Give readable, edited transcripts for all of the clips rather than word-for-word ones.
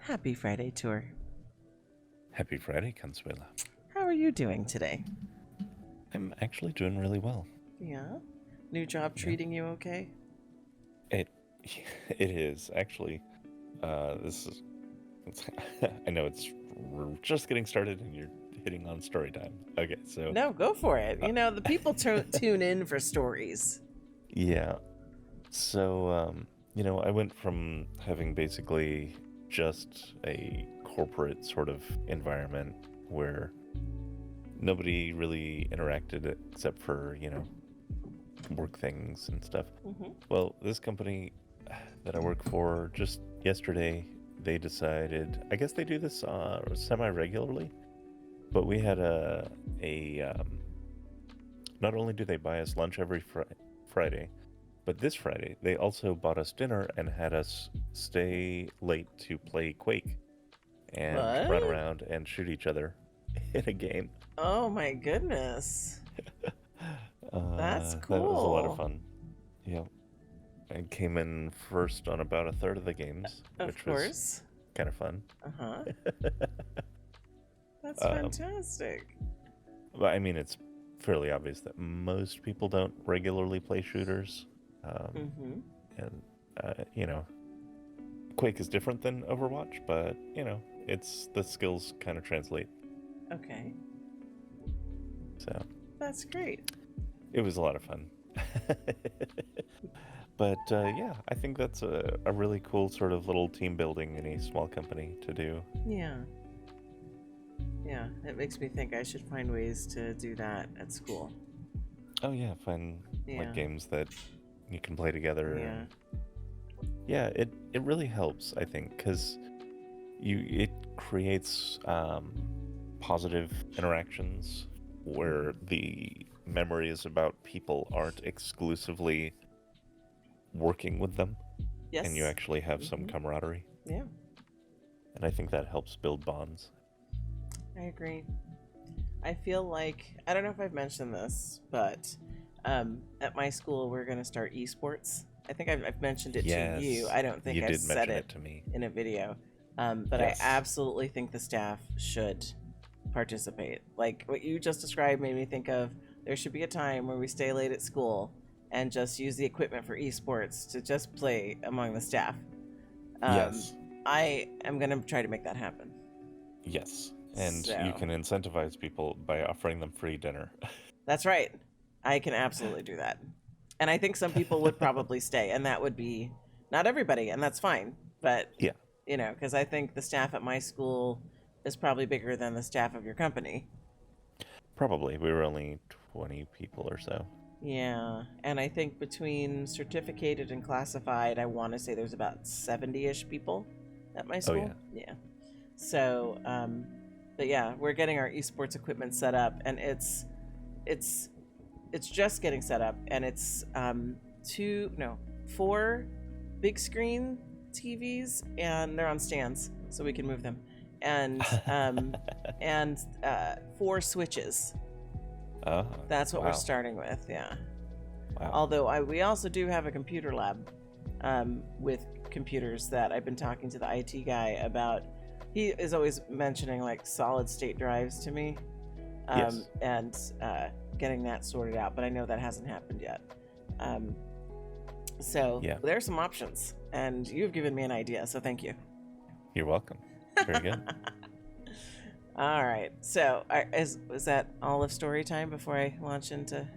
Happy Friday, Tour. Happy Friday, Consuela. How are you doing today? I'm actually doing really well. Yeah? New job treating you okay? It is actually. This is. I know we're just getting started, and you're hitting on story time. Okay, so No, go for it. The people tune in for stories. yeah. So I went from having basically just a corporate sort of environment where nobody really interacted except for work things and stuff. Mm-hmm. Well, this company that I work for, just yesterday, they decided, I guess they do this semi-regularly, but we had not only do they buy us lunch every Friday, but this Friday, they also bought us dinner and had us stay late to play Quake and run around and shoot each other in a game. Oh my goodness. That's cool. That was a lot of fun. Yeah. I came in first on about a third of the games, which was kind of fun. Uh-huh. That's fantastic. But I mean, it's fairly obvious that most people don't regularly play shooters. And, Quake is different than Overwatch, but, it's the skills kind of translate. Okay. So. That's great. It was a lot of fun. But, I think that's a really cool sort of little team building in a small company to do. Yeah. Yeah, it makes me think I should find ways to do that at school. Oh, yeah, find like games that you can play together. Yeah. Yeah, it really helps, I think, because it creates positive interactions where the memories about people aren't exclusively working with them. Yes. And you actually have some camaraderie. Yeah. And I think that helps build bonds. I agree. I feel like, I don't know if I've mentioned this, but at my school we're going to start esports. I think I've mentioned it to you. I don't think I said it to me in a video. But yes. I absolutely think the staff should participate. Like what you just described made me think of, there should be a time where we stay late at school and just use the equipment for esports to just play among the staff. Yes. I am going to try to make that happen. Yes. And you can incentivize people by offering them free dinner. That's right. I can absolutely do that. And I think some people would probably stay, and that would be not everybody, and that's fine. But, because I think the staff at my school is probably bigger than the staff of your company. Probably. We were only 20 people or so. Yeah. And I think between certificated and classified, I want to say there's about 70-ish people at my school. Oh, yeah. Yeah. So, but yeah, we're getting our esports equipment set up, and it's just getting set up, and it's 4 big screen TVs, and they're on stands, so we can move them, and 4 switches. Oh, that's what we're starting with. Yeah. Wow. Although we also do have a computer lab with computers that I've been talking to the IT guy about. He is always mentioning like solid state drives to me, and getting that sorted out, but I know that hasn't happened yet. So there's some options, and you've given me an idea, so thank you. You're welcome. Very good. All right. So was that all of story time before I launch into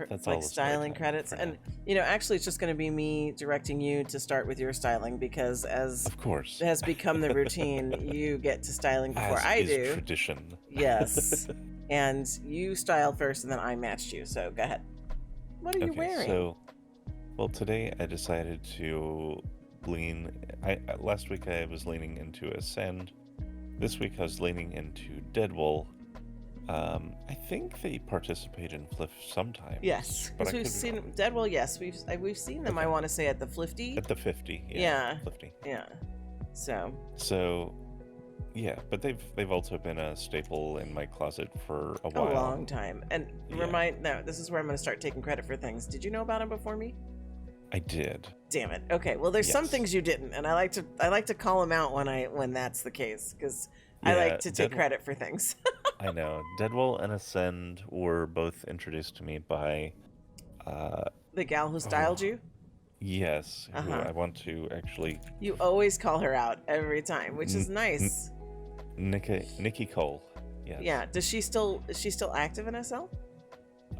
that's all styling credits? And actually it's just going to be me directing you to start with your styling, because of course it has become the routine. You get to styling before I do. Tradition. Yes. And you style first, and then I matched you. So go ahead. What are you wearing? So, well, today I decided to last week I was leaning into Ascend. This week I was leaning into Deadwool. I think they participate in FLF sometimes. Yes, because we've seen Deadwool. Yes, we've seen them. Okay. I want to say at the FLFty. At the 50. Yeah. FLFty. Yeah. So, yeah, but they've also been a staple in my closet for a while. A long time. And this is where I'm going to start taking credit for things. Did you know about them before me? I did. Damn it. Okay. Well, there's some Yes. things you didn't, and I like to call them out when that's the case, because I Yeah, like to take credit for things. I know. Deadwell and Ascend were both introduced to me by, The gal who styled you. yes, who Uh-huh. I want to actually, You always call her out every time, which is nice. Nikki Cole. Yes. Yeah. Is she still active in SL?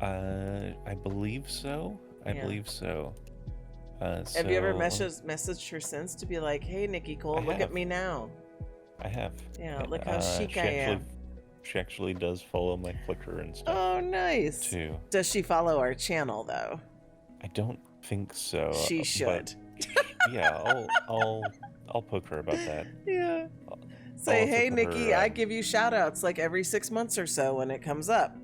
I believe so. I Yeah. believe so. Have you ever messaged her since to be like, "Hey, Nikki Cole, look at me now"? I have. Yeah, look how chic she I am. She actually does follow my Flickr and stuff Oh, nice. too. Does she follow our channel though? I don't think so. She should. Yeah, I'll poke her about that. Yeah. Say, also hey, put Nikki, her, I give you shout outs like every 6 months or so when it comes up.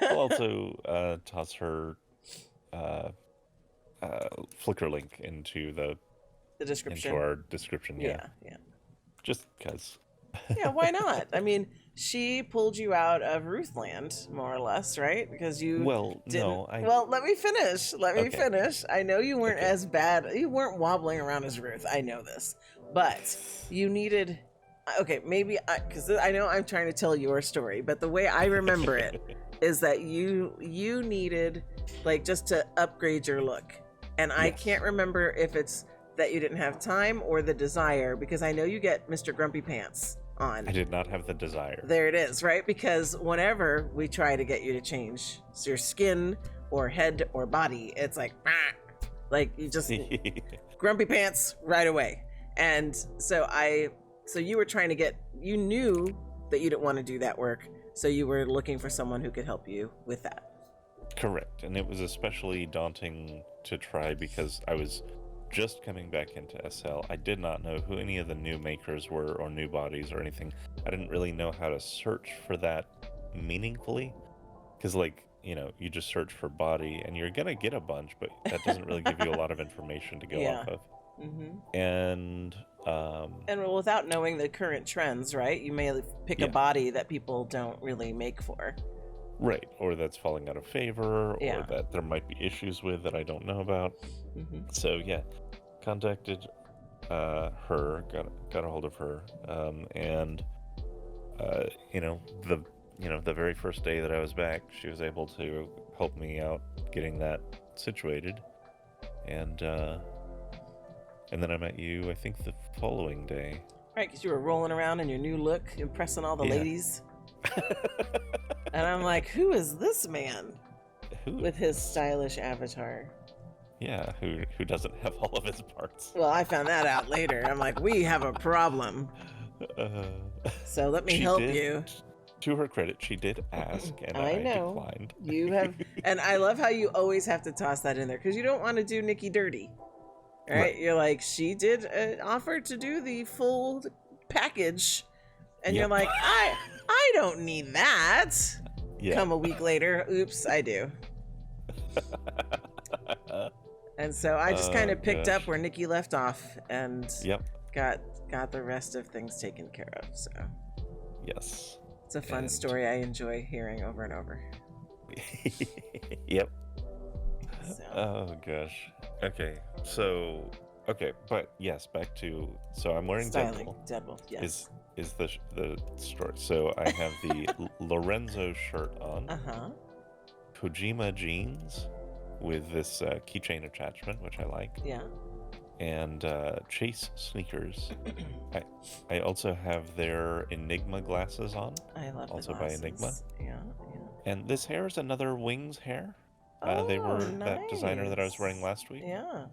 I'll also toss her Flickr link into the description. into our description. Yeah. Yeah. Just because. Yeah, why not? I mean, she pulled you out of Ruthland, more or less, right? Because you Well, didn't... no. Well, let me finish. Let me finish. I know you weren't Okay. as bad. You weren't wobbling around as Ruth. I know this. But you needed... Okay, maybe... Because I know I'm trying to tell your story, but the way I remember it is that you needed, like, just to upgrade your look. And I Yes. can't remember if it's that you didn't have time or the desire, because I know you get Mr. Grumpy Pants on. I did not have the desire. There it is, right? Because whenever we try to get you to change your skin or head or body, it's like you just Grumpy Pants right away. And so you were trying to you knew that you didn't want to do that work, so you were looking for someone who could help you with that. Correct. And it was especially daunting to try because I was just coming back into SL. I did not know who any of the new makers were or new bodies or anything. I didn't really know how to search for that meaningfully. Because, like, you know, you just search for body and you're going to get a bunch, but that doesn't really give you a lot of information to go off of. Mm-hmm. And without knowing the current trends, right? You may pick a body that people don't really make for. Right, or that's falling out of favor, Yeah. or that there might be issues with that I don't know about. Mm-hmm. So yeah, contacted her, got a hold of her, and the very first day that I was back, she was able to help me out getting that situated, and then I met you, I think, the following day. Right, because you were rolling around in your new look, impressing all the ladies. And I'm like, who is this man with his stylish avatar? Yeah, who doesn't have all of his parts. Well, I found that out later. I'm like, we have a problem. So let me help you. To her credit, she did ask, and I declined. You have, and I love how you always have to toss that in there because you don't want to do Nikki dirty, right? You're like, she did offer to do the full package, and you're like, I don't need that. Yeah. Come a week later, oops, I do. And so I just kind of picked up where Nikki left off and got the rest of things taken care of. So yes, it's a fun story I enjoy hearing over and over. Yep. So. Oh gosh. Okay, but yes, back to I'm wearing Deadpool, yes. Is the story. So I have the Lorenzo shirt on. Kojima jeans with this keychain attachment, which I like. Yeah. And Chase sneakers. I also have their Enigma glasses on. I love also the glasses. by Enigma. Yeah. And this hair is another Wings hair. They were that designer that I was wearing last week. Yeah.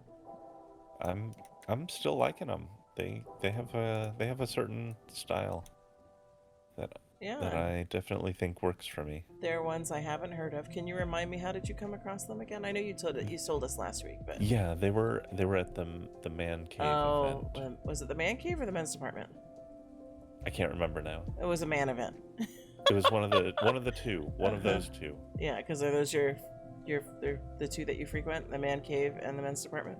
I'm still liking them. They have a certain style that I definitely think works for me. They're ones I haven't heard of. Can you remind me, how did you come across them again? I know you told us last week, but yeah, they were at the Man Cave event. Was it the Man Cave or the Men's Department? I can't remember now. It was a man event. It was one of the two. One of those two. Yeah, because are those the two that you frequent, the Man Cave and the Men's Department?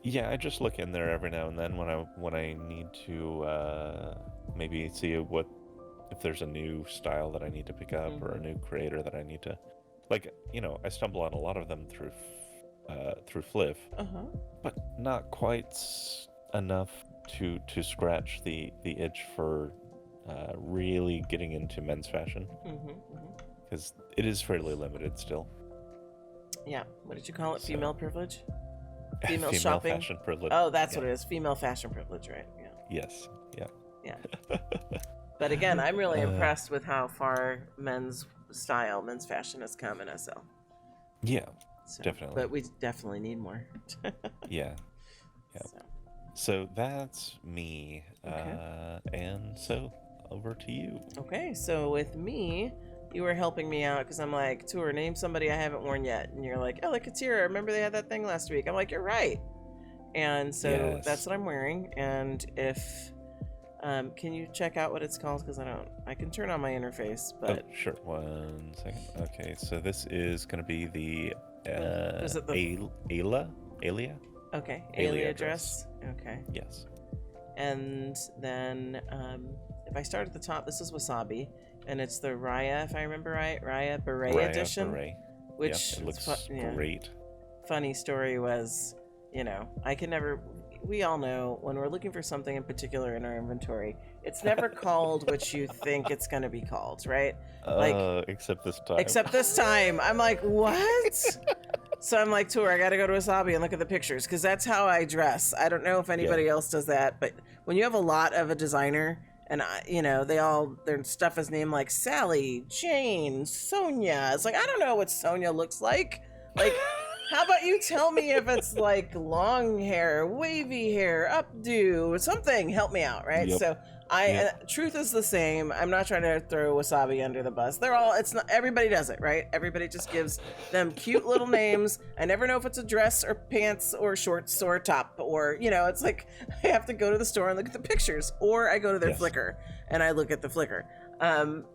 Yeah, I just look in there every now and then when I need to maybe see if there's a new style that I need to pick up or a new creator that I need to, like, I stumble on a lot of them through through FLF, Uh-huh. but not quite enough to scratch the itch for really getting into men's fashion, because it is fairly limited still. Yeah. What did you call it? Female privilege? Female Female shopping? fashion privilege. Oh, that's what it is. Female fashion privilege, right? Yeah. Yes. Yeah. Yeah. But again, I'm really impressed with how far men's style, men's fashion has come in SL. Yeah, So, definitely. But we definitely need more. Yeah. So that's me. Okay. And so over to you. Okay, so with me, you were helping me out because I'm like, Tour, name somebody I haven't worn yet. And you're like, oh, Katira, remember they had that thing last week. I'm like, you're right. And so that's what I'm wearing. And if, can you check out what it's called? Because I can turn on my interface, but. Oh, sure. 1 second. Okay, so this is going to be the, is it the Alia? Okay, Alia dress. Okay. Yes. And then if I start at the top, this is Wasabi, and it's the Raya, if I remember right, Raya Beret edition, which it looks great. Funny story was, I can never. We all know when we're looking for something in particular in our inventory, it's never called what you think it's going to be called, right? Except this time. Except this time, I'm like, what? So I'm like, Tour, I got to go to Wasabi and look at the pictures because that's how I dress. I don't know if anybody else does that, but when you have a lot of a designer and, their stuff is named like Sally, Jane, Sonia. It's like, I don't know what Sonia looks like. Like, how about you tell me if it's like long hair, wavy hair, updo, something, help me out, right? Yep. So truth is the same. I'm not trying to throw Wasabi under the bus. It's not, everybody does it, right? Everybody just gives them cute little names. I never know if it's a dress or pants or shorts or a top or, it's like I have to go to the store and look at the pictures, or I go to their Flickr and I look at the Flickr.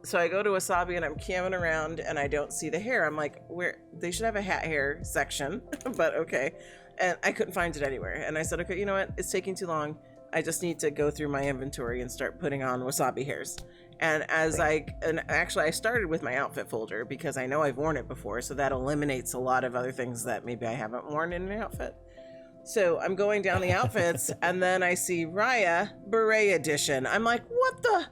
So I go to Wasabi and I'm camming around and I don't see the hair. I'm like, they should have a hat hair section, but okay. And I couldn't find it anywhere. And I said, okay, you know what? It's taking too long. I just need to go through my inventory and start putting on Wasabi hairs. And actually I started with my outfit folder because I know I've worn it before. So that eliminates a lot of other things that maybe I haven't worn in an outfit. So I'm going down the outfits and then I see Raya Beret Edition. I'm like, what the?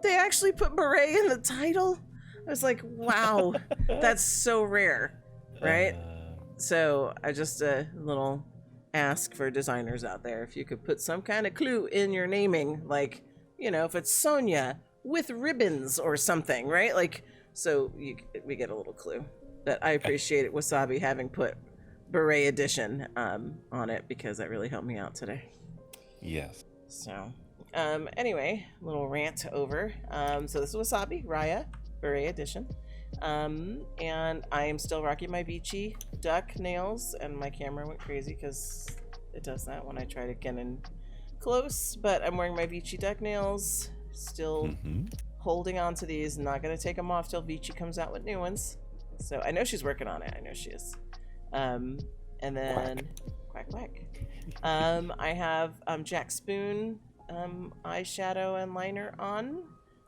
They actually put beret in the title? I was like, wow, that's so rare, right? So I just a little ask for designers out there, if you could put some kind of clue in your naming, like, if it's Sonia with ribbons or something, right? Like, so we get a little clue. But I appreciate it, Wasabi, having put Beret Edition on it because that really helped me out today. Yes. So... anyway, little rant over. So this is Wasabi, Raya, Beret Edition. And I am still rocking my beachy duck nails, and my camera went crazy because it does that when I try to get in close, but I'm wearing my beachy duck nails, still holding on to these, not going to take them off till Vici comes out with new ones. So I know she's working on it. I know she is. And then quack. I have Jack Spoon eyeshadow and liner on.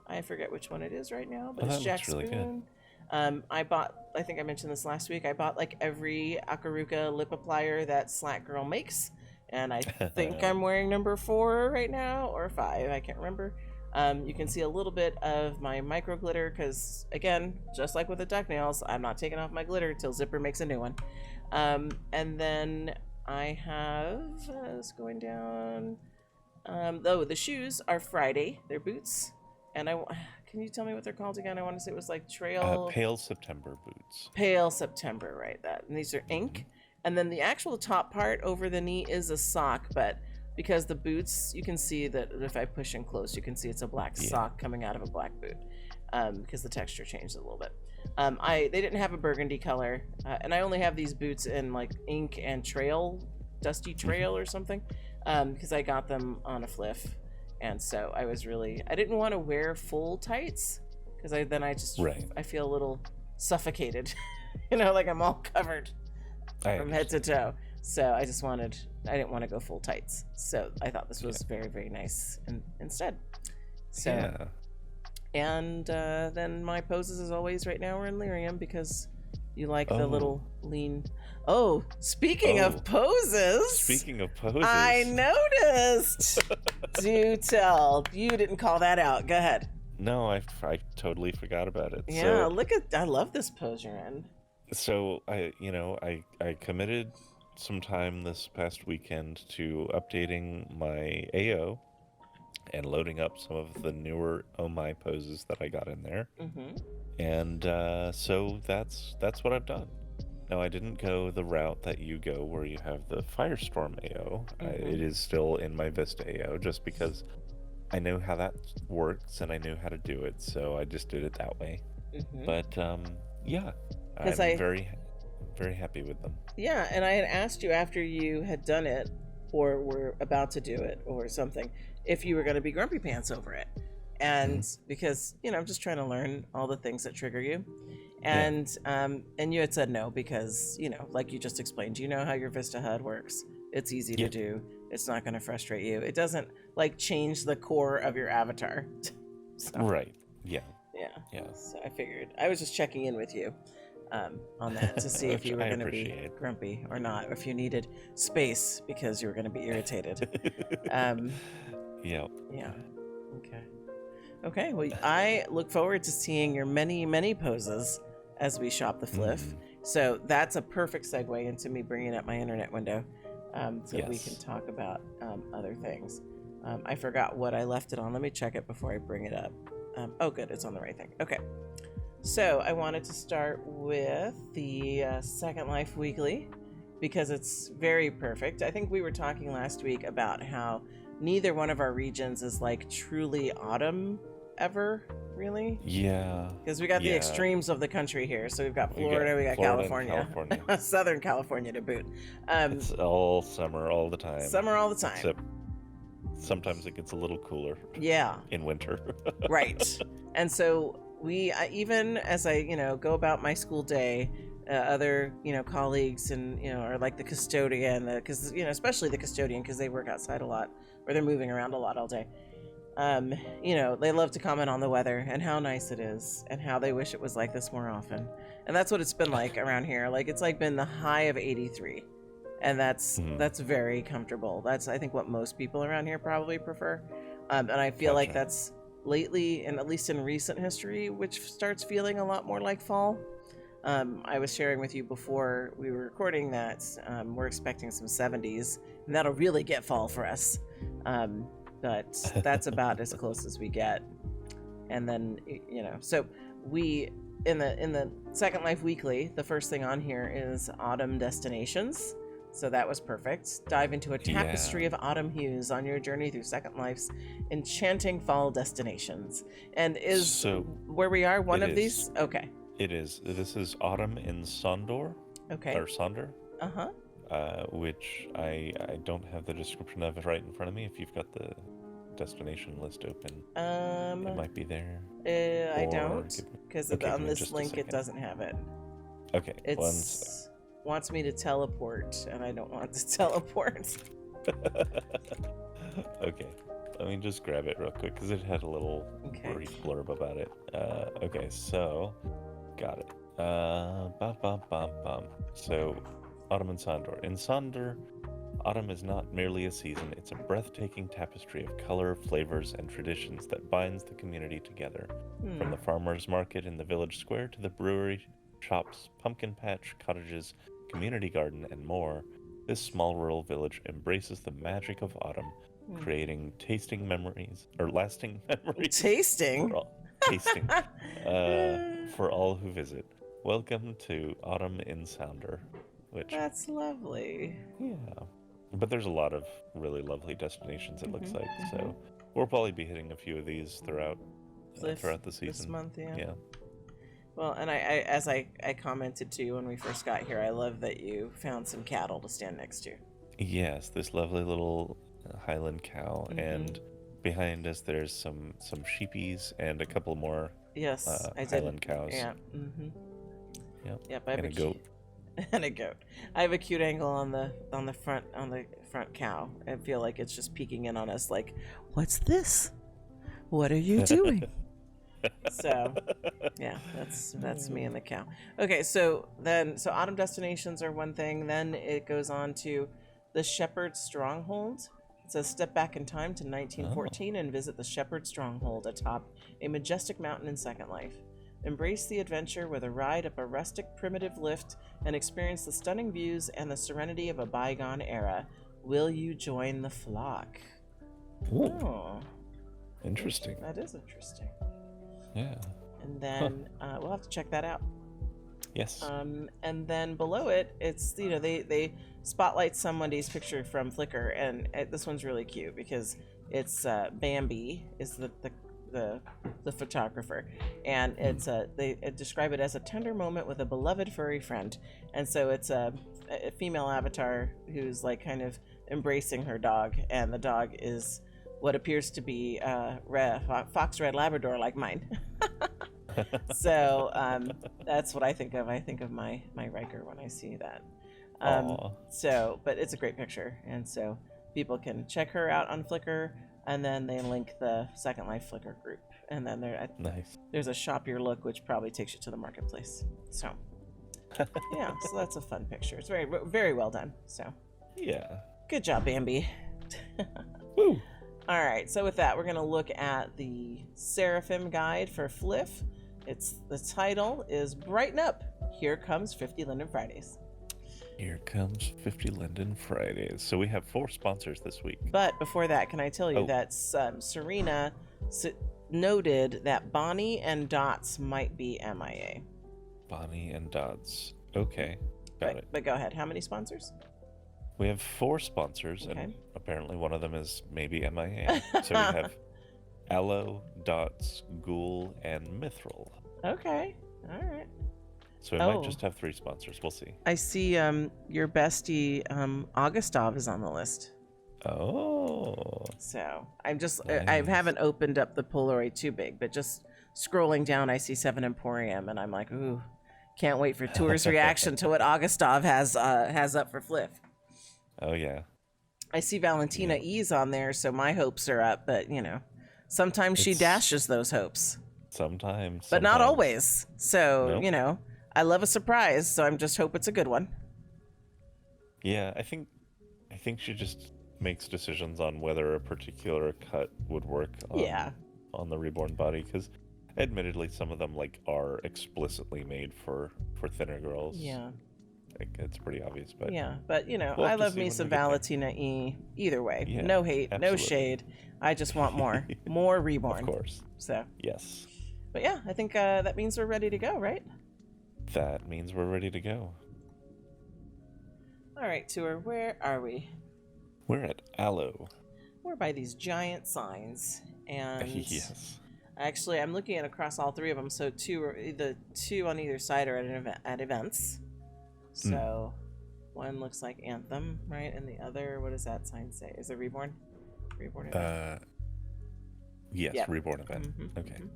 I forget which one it is right now, but it's Jack Spoon. Really good. I think I mentioned this last week, I bought like every Akaruka lip applier that Slack Girl makes, and I think I'm wearing number 4 right now, or 5, I can't remember. You can see a little bit of my micro glitter because, again, just like with the duck nails, I'm not taking off my glitter till Zipper makes a new one. And then I have, going down, the shoes are Friday. They're boots. And can you tell me what they're called again? I want to say it was like Pale September boots. Pale September, right? And these are ink. And then the actual top part over the knee is a sock, but because the boots, you can see that if I push in close, you can see it's a black sock coming out of a black boot, because the texture changed a little bit. They didn't have a burgundy color, and I only have these boots in like ink and dusty trail or something, because I got them on a FLF. And so I didn't want to wear full tights because I feel a little suffocated, like I'm all covered from head to toe. So I didn't want to go full tights. So I thought this was very, very nice instead. So, and then my poses as always right now are in lyrium because You like the Oh. little lean. Oh, speaking of poses. Speaking of poses. I noticed. Do tell. You didn't call that out. Go ahead. No, I totally forgot about it. Yeah, So, look at. I love this pose you're in. So I committed some time this past weekend to updating my AO and loading up some of the newer Oh My poses that I got in there. Mm-hmm. And so that's what I've done. Now, I didn't go the route that you go where you have the Firestorm AO. It is still in my Vista AO just because I know how that works and I knew how to do it, so I just did it that way. Mm-hmm. But yeah, I'm very, very happy with them. Yeah, and I had asked you after you had done it or were about to do it or something if you were going to be grumpy pants over it. And because, I'm just trying to learn all the things that trigger you. And and you had said no because, like you just explained, you know how your Vista HUD works. It's easy to do. It's not going to frustrate you. It doesn't change the core of your avatar. So, right. Yeah. So I figured I was just checking in with you on that to see if you were going to be grumpy or not, or if you needed space because you were going to be irritated. Yeah. Okay. Well, I look forward to seeing your many, many poses as we shop the FLF. So that's a perfect segue into me bringing up my internet window so we can talk about other things. I forgot what I left it on. Let me check it before I bring it up. Oh, good. It's on the right thing. Okay. So I wanted to start with the Second Life Weekly because it's very perfect. I think we were talking last week about how neither one of our regions is truly autumn ever, really. Yeah. Because we got the extremes of the country here. So we've got Florida, we got California. Southern California to boot. It's all summer all the time. Summer all the time. Except sometimes it gets a little cooler. Yeah. In winter. Right. And so we, even as I, go about my school day, other, colleagues and, are like the custodian, because, especially the custodian, because they work outside a lot or they're moving around a lot all day. They love to comment on the weather and how nice it is and how they wish it was like this more often. And that's what it's been like around here. It's been the high of 83. And that's very comfortable. That's, I think, what most people around here probably prefer. And I feel like that's lately, and at least in recent history, which starts feeling a lot more like fall. I was sharing with you before we were recording that we're expecting some 70s, and that'll really get fall for us. But that's about as close as we get. And then, so we, in the Second Life Weekly, the first thing on here is autumn destinations. So that was perfect. Dive into a tapestry of autumn hues on your journey through Second Life's enchanting fall destinations. And is where we are one of these? Okay. It is. This is Autumn in Sondor. Okay. Or Sonder. Which I don't have the description of it right in front of me. If you've got the destination list open, it might be there. I don't, because on this link it doesn't have it. Okay. It wants me to teleport, and I don't want to teleport. Okay. Let me just grab it real quick, because it had a little brief blurb about it. Okay, so got it. So, Autumn in Sondor. In Sondor, autumn is not merely a season, it's a breathtaking tapestry of color, flavors, and traditions that binds the community together. From the farmer's market in the village square to the brewery, shops, pumpkin patch, cottages, community garden, and more, this small rural village embraces the magic of autumn, creating lasting memories. Tasting? For all who visit. Welcome to Autumn in Sondor. That's lovely. Yeah. But there's a lot of really lovely destinations, it looks like. So we'll probably be hitting a few of these throughout the season. This month, yeah. Well, and as I commented to you when we first got here, I love that you found some cattle to stand next to. Yes, this lovely little Highland cow, and behind us there's some sheepies and a couple more Highland cows. Yeah. Yep. I have a goat. And a goat. I have a cute angle on the front cow. I feel like it's just peeking in on us like, what's this? What are you doing? So, yeah, that's me and the cow. Okay, so autumn destinations are one thing. Then it goes on to the Shepherd Stronghold. It says step back in time to 1914 and visit the Shepherd Stronghold atop a majestic mountain in Second Life. Embrace the adventure with a ride up a rustic primitive lift and experience the stunning views and the serenity of a bygone era. Will you join the flock? Ooh, Oh, interesting. that is interesting. Yeah. And then we'll have to check that out. Yes. And then below it, it's, you know, they spotlight somebody's picture from Flickr, and this one's really cute because it's Bambi is the photographer, and it's they describe it as a tender moment with a beloved furry friend, and so it's a female avatar who's like kind of embracing her dog, and the dog is what appears to be fox red Labrador like mine. So that's what I think of. I think of my Riker when I see that. So, but it's a great picture, and so people can check her out on Flickr, and then they link the Second Life Flickr group, and then there's a shop your look, which probably takes you to the marketplace. So, yeah, so that's a fun picture. It's very, very well done. So, yeah, good job, Bambi. Woo. All right, so with that, we're gonna look at the Seraphim guide for FLF. The title is Brighten Up. Here comes 50 Linden Fridays. Here comes 50 Linden Fridays. So we have 4 sponsors this week. But before that, can I tell you that Serena noted that Bonnie and Dots might be MIA. Bonnie and Dots. Okay, got it. But go ahead. How many sponsors? We have 4 sponsors, Okay. and apparently one of them is maybe MIA. So we have Aloe, Dots, Ghoul, and Mithral. Okay. All right. So we might just have 3 sponsors. We'll see. I see your bestie Augustov is on the list. Oh. So I'm just Nice. I haven't opened up the Polaroid too big, but just scrolling down, I see 7 Emporium, and I'm like, ooh, can't wait for Tour's reaction to what Augustov has up for FLF. Oh yeah. I see Valentina E's on there, so my hopes are up. But you know, sometimes she dashes those hopes. Sometimes. But not always. So Nope. you know, I love a surprise, so I'm just hope it's a good one. Yeah, I think she just makes decisions on whether a particular cut would work on the reborn body, because admittedly some of them like are explicitly made for thinner girls. Yeah. Like, it's pretty obvious, but but you know, we'll I have to love see me when some we get there. Valentina E. Either way, Yeah, no hate, no absolutely. shade. I just want more reborn. Of course. So, Yes. but yeah, I think that means we're ready to go, right? That means we're ready to go. All right, Tour, where are we? We're at Aloe. We're by these giant signs, and Yes. actually, I'm looking at across all 3 of them. So the two on either side are at events. So one looks like Anthem, right? And the other, what does that sign say? Is it Reborn? Reborn event? Yes, Yep. reborn event. Mhm, Okay. mhm.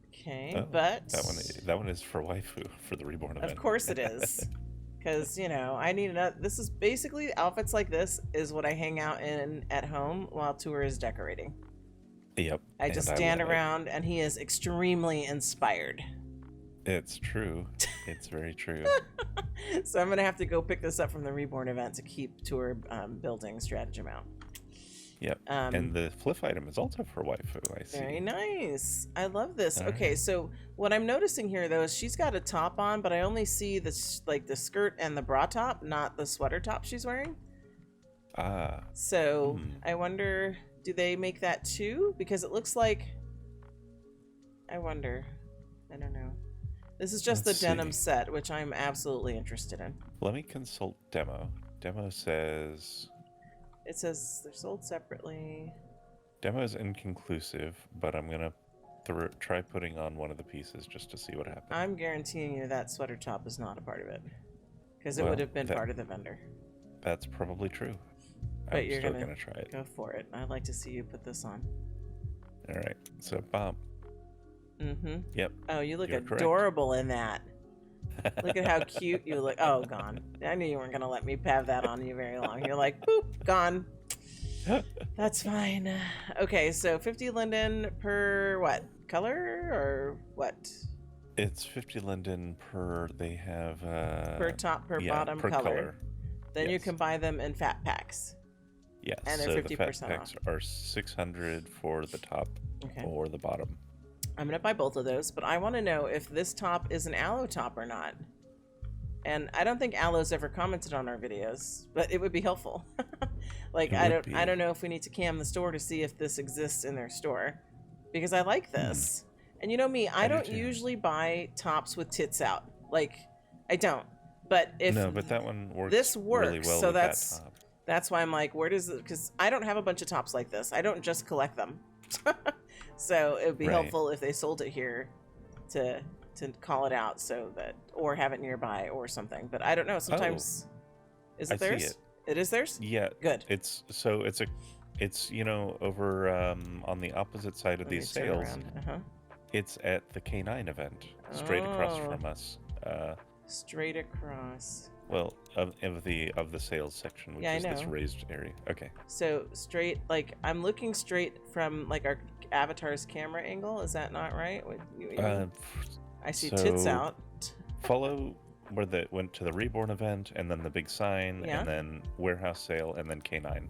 Okay, Oh, but that one is for waifu for the reborn event. of course it is, because you know I need another. This is basically outfits like this is what I hang out in at home while Tour is decorating. Yep. I just stand around, and he is extremely inspired. It's true. It's very true. So I'm gonna have to go pick this up from the Reborn event to keep Tour building stratagem out. Yep. And the FLF item is also for waifu, I see. Very nice. I love this. All Okay, right. so what I'm noticing here though is she's got a top on, but I only see this like the skirt and the bra top, not the sweater top she's wearing. Ah. So I wonder, do they make that too? Because it looks like, I wonder. I don't know. This is just Let's the denim see. set, which I'm absolutely interested in. Let me consult demo. Demo says It says they're sold separately. demo is inconclusive, but I'm gonna try putting on one of the pieces just to see what happens. I'm guaranteeing you that sweater top is not a part of it, because it Well, would have been that- part of the vendor. That's probably true. But I'm you're still gonna gonna try it. Go for it. I'd like to see you put this on. All right. So bump. Mm-hmm. Yep. Oh, you look You're correct. adorable in that. Look at how cute you look. Oh, gone. I knew you weren't gonna let me have that on you very long. You're like, boop, gone. That's fine. Okay, so 50 Linden per what? color or what? It's 50 linden per. They have Per top, per yeah, bottom per color. Then you Yes. can buy them in fat packs. Yes. And they're so 50% the fat packs are 600 for the top or the bottom. I'm gonna buy both of those, but I want to know if this top is an Aloe top or not. And I don't think Aloe's ever commented on our videos, but it would be helpful. Like I don't know if we need to cam the store to see if this exists in their store, because I like this. And you know me, I don't usually buy tops with tits out. Like I don't. But if but that one works. This works, really well so with that's that top. That's why I'm like, where does it? Because I don't have a bunch of tops like this. I don't just collect them. So it would be helpful if they sold it here to call it out, so that, or have it nearby or something. But I don't know. Sometimes is it theirs? See it. It is theirs? Yeah. Good. It's over on the opposite side of these sales. It's at the K9 event, straight across from us. Straight across. Well, of the sales section, which is this raised area. Okay. So straight, like I'm looking straight from like our avatar's camera angle. Is that not right? I see tits out. Follow where they went to the Reborn event, and then the big sign, and then warehouse sale, and then K9.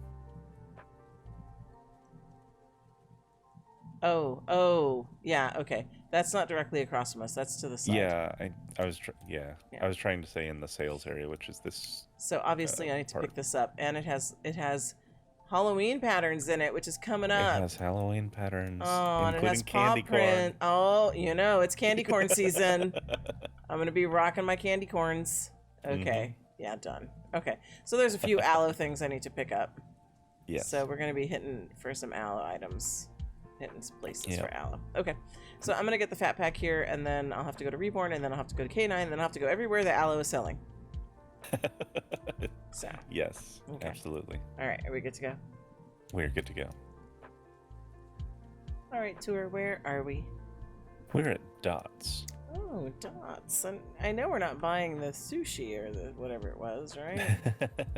Oh, yeah, okay. That's not directly across from us. That's to the side. Yeah, I was trying to say in the sales area, which is this. So obviously I need to pick this up, and it has Halloween patterns in it, which is coming up. It has Halloween patterns, and it has candy corn. Oh, it's candy corn season. I'm gonna be rocking my candy corns. Okay, yeah, done. Okay, so there's a few Aloe things I need to pick up. Yes. So we're gonna be hitting for some Aloe items. Hitting places for Aloe. Okay, so I'm gonna get the fat pack here, and then I'll have to go to Reborn, and then I'll have to go to K9, and then I'll have to go everywhere that Aloe is selling. So. Yes, absolutely. All right, are we good to go? We're good to go. All right, tour. Where are we? We're at Dots. Oh, Dots. And I know we're not buying the sushi or the whatever it was, right?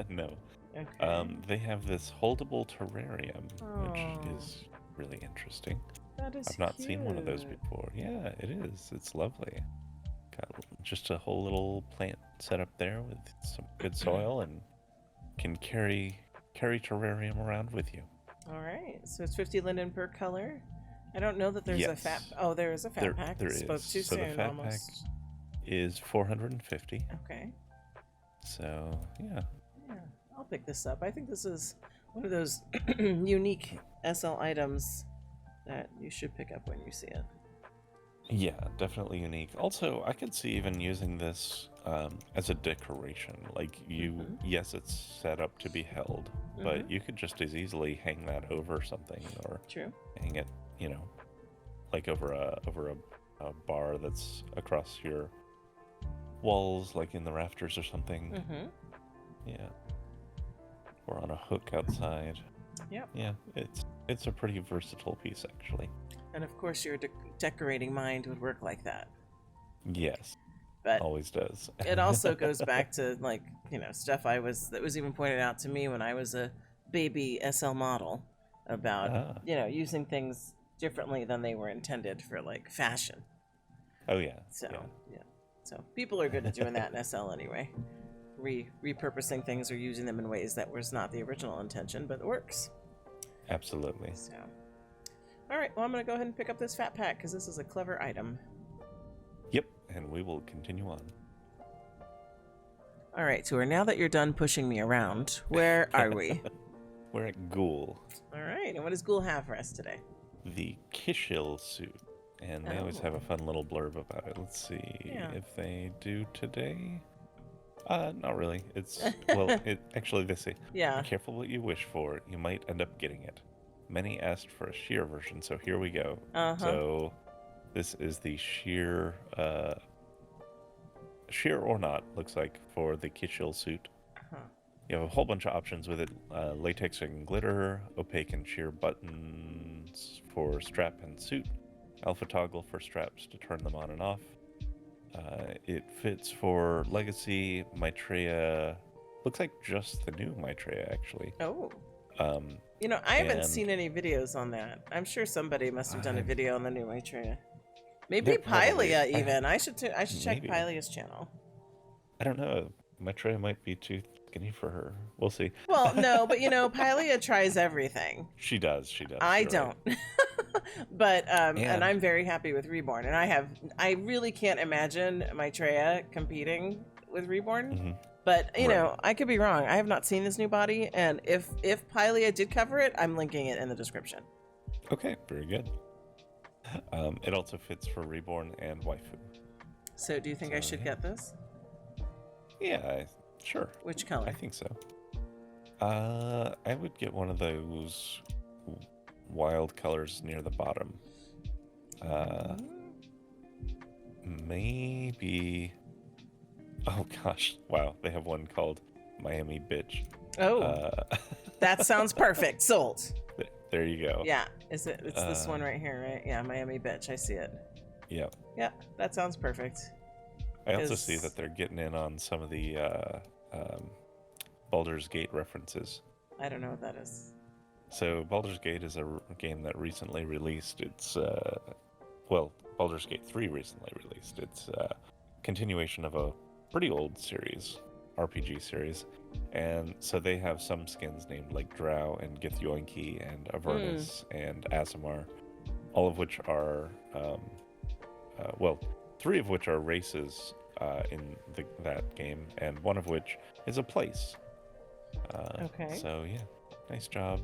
No. Okay. They have this holdable terrarium, which is really interesting. That is I've not seen one of those before. Yeah, it is. It's lovely. Got just a whole little plant set up there with some good soil, and can carry terrarium around with you. All right. So it's 50 linden per color. I don't know that there's a fat. Oh, there is a fat pack. There Spoke is. too So soon. the fat almost. pack is 450. Okay. So yeah. Yeah, I'll pick this up. I think this is one of those unique SL items that you should pick up when you see it. Yeah, definitely unique. Also, I could see even using this as a decoration. Like yes, it's set up to be held, but you could just as easily hang that over something, or hang it, like over a bar that's across your walls, like in the rafters or something. Yeah, or on a hook outside. Yep. Yeah, it's a pretty versatile piece, actually. And of course, your decorating mind would work like that. Yes, but always does. It also goes back to stuff that was even pointed out to me when I was a baby SL model about using things differently than they were intended for, like fashion. Oh yeah. So so people are good at doing that in SL anyway. Repurposing things or using them in ways that was not the original intention, but it works. Absolutely. So, all right. Well, I'm going to go ahead and pick up this fat pack because this is a clever item. Yep, and we will continue on. All right, Tour. Now that you're done pushing me around, where are we? We're at Ghoul. All right, and what does Ghoul have for us today? The Kishil suit, and they always have a fun little blurb about it. Let's see if they do today. Not really. It's actually they say, be careful what you wish for. You might end up getting it. Many asked for a sheer version, so here we go. So this is the sheer or not, looks like, for the Kishil suit. You have a whole bunch of options with it. Latex and glitter, opaque and sheer buttons for strap and suit, alpha toggle for straps to turn them on and off. It fits for Legacy, Maitreya. Looks like just the new Maitreya, actually. Oh. You know, I haven't And seen any videos on that. I'm sure somebody must have done a video on the new Maitreya. Maybe There probably- Pylia even. I should check Maybe. Pylia's channel. I don't know. Maitreya might be too skinny for her. We'll see. Well, no, but you know, Pylia tries everything. She does. She does. I you're don't. right. But and And- I'm very happy with Reborn, and I really can't imagine Maitreya competing with Reborn. Mhm. But you Right. know, I could be wrong. I have not seen this new body, and if Pylia did cover it, I'm linking it in the description. Okay, very good. It also fits for Reborn and Waifu. So, do you think I So, should yeah. get this? Yeah, sure. Which color? I think so. I would get one of those wild colors near the bottom. Maybe. Oh gosh! Wow, they have one called Miami Bitch. Oh, that sounds perfect. Sold. There you go. Yeah, is it? It's this one right here, right? Yeah, Miami Bitch. I see it. Yeah. Yeah, that sounds perfect. I also Is- see that they're getting in on some of the Baldur's Gate references. I don't know what that is. So Baldur's Gate is a game that recently released. It's Baldur's Gate 3 recently released. It's a continuation of a pretty old series, RPG series, and so they have some skins named like Drow and Githyoinki and Avernus and Aasimar, all of which are, three of which are races in that game, and one of which is a place. Okay. So yeah, nice job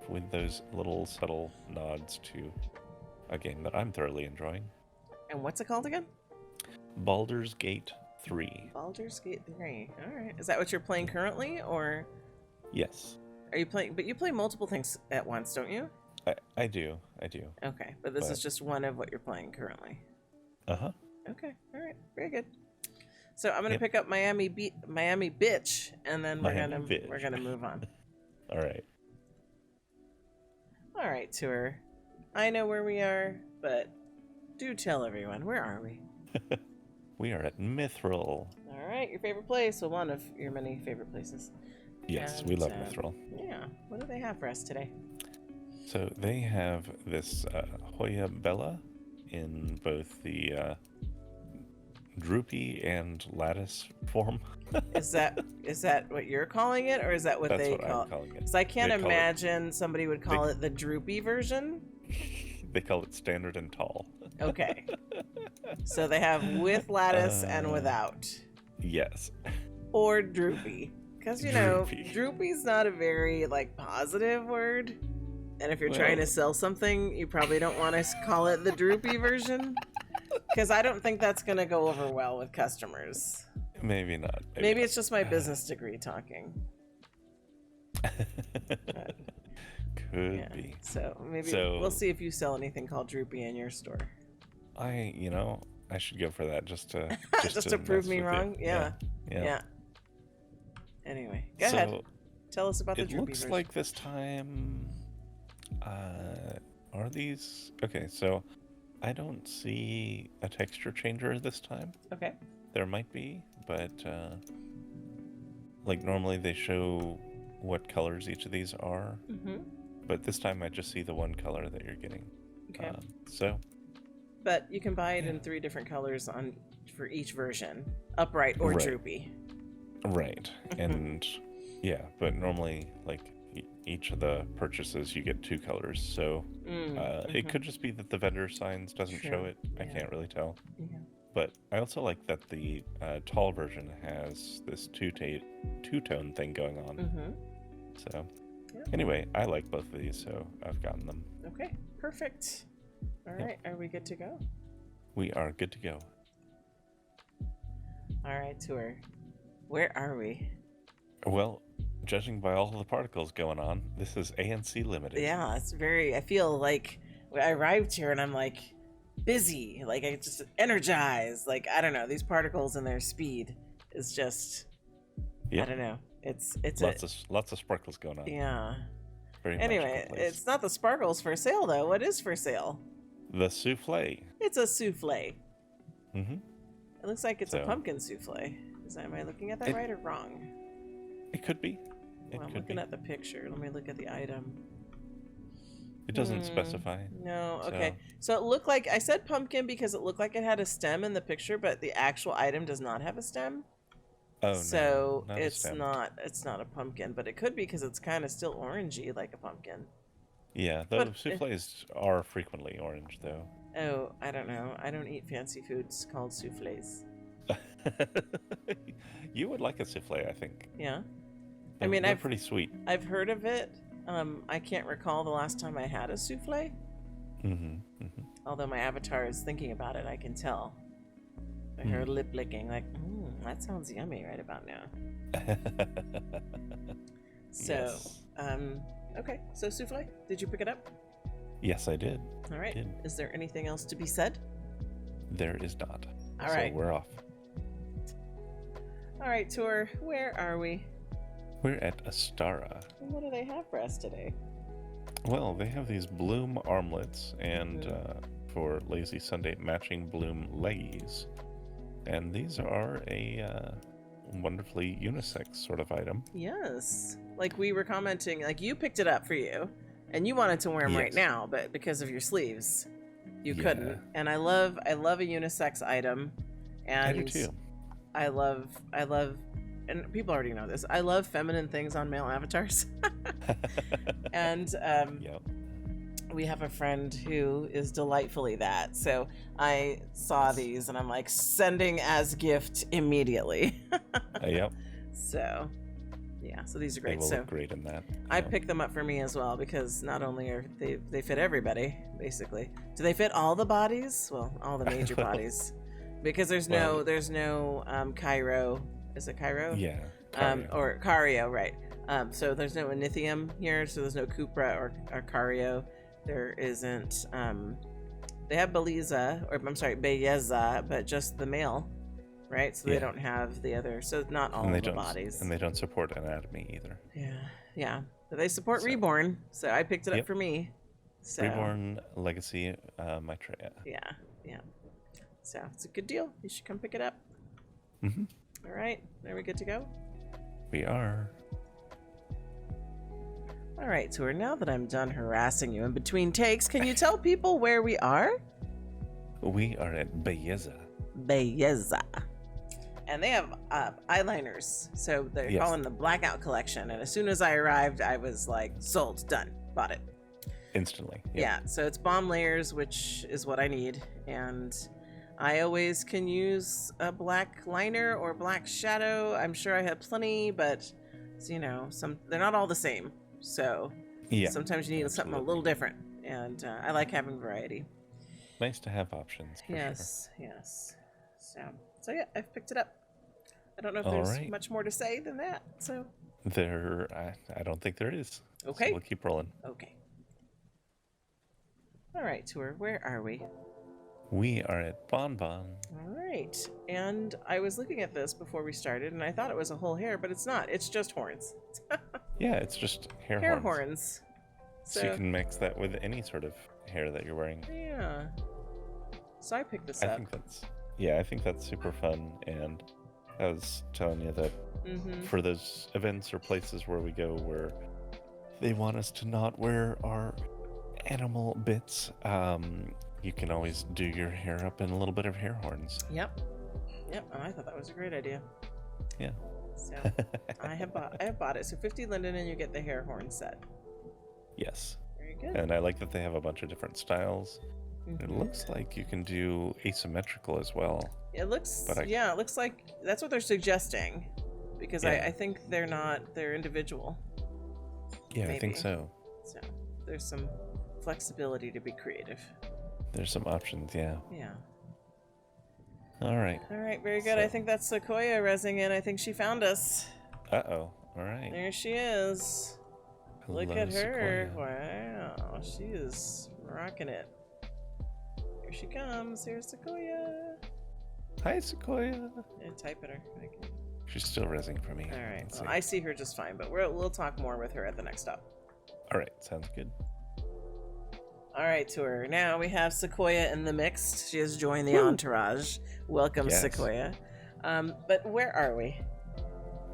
with those little subtle nods to a game that I'm thoroughly enjoying. And what's it called again? Baldur's Gate 3. Baldur's Gate 3. All right. Is that what you're playing currently, or Yes, are you playing? But you play multiple things at once, don't you? I do. Okay, but this is But- just one of what you're playing currently. Uh-huh. Okay. All right. Very good. So I'm gonna Yep. pick up Miami Bitch, and then we're Miami Bitch. gonna move on. All right. All right, tour. I know where we are, but do tell everyone, where are we? We are at Mithral. All right, your favorite place. Well, one of your many favorite places. Yes, And, we love Mithral. Yeah. What do they have for us today? So they have this Hoya Bella in both the droopy and lattice form. Is that what you're calling it, or is that what That's they what call I'm calling it. Because I can't They call it- imagine somebody would call it the droopy version. They call it standard and tall. Okay. So they have with lattice and Uh, without, Yes. or droopy. Because you know, Droopy. droopy's not a very positive word. And if you're trying to Well- sell something, you probably don't want to call it the droopy version. Because I don't think that's going to go over well with customers. Maybe not. Maybe it's just my business degree talking. Could Yeah. be. So maybe So- we'll see if you sell anything called droopy in your store. I should go for that just to Just to prove mess me with you. wrong? Yeah. Yeah. Yeah. Anyway, go ahead. So Tell us about the it droopy looks version. like this time. Are these okay? So I don't see a texture changer this time. Okay. There might be, but normally they show what colors each of these are, Mm-hmm. but this time I just see the one color that you're getting. Okay. So But you can buy it in 3 different colors for each version, upright or Right. droopy. right, and yeah, but normally each of the purchases you get 2 colors. So it could just be that the vendor signs doesn't show Sure, it. I yeah. can't really tell. Yeah. But I also like that the tall version has this two-tone thing going on. Mm-hmm. So Yeah. anyway, I like both of these, so I've gotten them. Okay. Perfect. All Yep. right. Are we good to go? We are good to go. All right, tour. Where are we? Well, judging by all the particles going on, this is ANC Limited. Yeah, it's very. I feel like I arrived here and I'm busy. I just energized. I don't know. These particles and their speed is just. Yeah. I don't know. It's Lots of sparkles going on. yeah. Very Anyway, magical place. it's not the sparkles for sale though. What is for sale? The souffle. It's a souffle. Mm-hmm. It looks like it's a So- pumpkin souffle. Am I looking at that It- right or wrong? It could be. It Well, I'm could looking be. at the picture. Let me look at the item. It doesn't specify. No, so- okay. So it looked like, I said pumpkin because it looked like it had a stem in the picture, but the actual item does not have a stem. Oh, So no, not a it's stem. it's not a pumpkin, but it could be because it's kind of still orangey like a pumpkin. Yeah, But those souffles are frequently orange, though. Oh, I don't know. I don't eat fancy foods called souffles. You would like a souffle, I think. Yeah. They're pretty sweet. I've heard of it. I can't recall the last time I had a souffle. Although my avatar is thinking about it, I can tell. By her lip licking, like, that sounds yummy right about now. So, Yes. Okay. So souffle, did you pick it up? Yes, I did. All right. Did. Is there anything else to be said? There is not. All so right. we're off. All right, tour. Where are we? We're at Astara. And what do they have for us today? Well, they have these bloom armlets and for Lazy Sunday matching bloom leggies. And these are a wonderfully unisex sort of item. Yes. Like we were commenting, like you picked it up for you and you wanted to wear them right Yes. now, but because of your sleeves, you Yeah. couldn't. And I love a unisex item. And I do too. I love, and people already know this, I love feminine things on male avatars. And Yep. we have a friend who is delightfully that. So I saw these and I'm like, sending as gift immediately. Yep. So yeah, so these are They great. will So look great in that. I yeah. picked them up for me as well because not only are they fit everybody basically. Do they fit all the bodies? Well, all the major bodies, because there's no Cairo. Is it Cairo? Yeah. Or Cario, right? So there's no Anithium here, so there's no Cupra or Cario. There isn't. They have Belleza, or I'm sorry, Belleza, but just the male, right? So they Yeah. don't have the other. So not all and they of the don't, bodies. And they don't support anatomy either. Yeah. But they support So- Reborn, so I picked it up Yep. for me. So, Reborn Legacy Maitreya. Yeah. So it's a good deal. You should come pick it up. Mm-hmm. All right, are we good to go? We are. All right, Tour. Now that I'm done harassing you in between takes, can you tell people where we are? We are at Belleza. Belleza. And they have eyeliners. So they're Yes. calling the Blackout Collection. And as soon as I arrived, I was like, sold, done, bought it. Instantly. Yep. Yeah, so it's bomb layers, which is what I need. And I always can use a black liner or black shadow. I'm sure I have plenty, but you know, they're not all the same. So Yeah. sometimes you need something a little different. And I like having variety. Nice to have options. For Yes. So yeah, I've picked it up. I don't know if All there's right. much more to say than that. So Sure. I don't think there is. okay. So we'll keep rolling. Okay. All right, Tour. Where are we? We are at BonBon. All right. And I was looking at this before we started, and I thought it was a whole hair, but it's not. It's just horns. Yeah, it's just hair Hair horns. horns. So you can mix that with any sort of hair that you're wearing. Yeah. So I picked this I up. think that's super fun. And I was telling you that for those events or places where we go where they want us to not wear our animal bits, you can always do your hair up in a little bit of hair horns. Yep. And I thought that was a great idea. Yeah. So I have bought it. So 50 linden and you get the hair horn set. Yes. Very good. And I like that they have a bunch of different styles. It Mhm. looks like you can do asymmetrical as well. It looks, But it looks like that's what they're suggesting, because Yeah. I think they're individual. Yeah, I think Maybe. so. So there's some flexibility to be creative. There's some options, yeah. Yeah. All right. All right, very good. So- I think that's Sequoia rezzing in. I think she found us. Uh-oh. All right. There she is. Look Hello, at her. Sequoia. Wow, she is rocking it. Here she comes. Here's Sequoia. Hi, Sequoia. And type at her. Okay. She's still rezzing for me. All right. Let's Well, see. I see her just fine, but we'll talk more with her at the next stop. All right. Sounds good. All right, Tour. Now we have Sequoia in the mix. She has joined the Woo. entourage. Welcome, Yes. Sequoia. But where are we?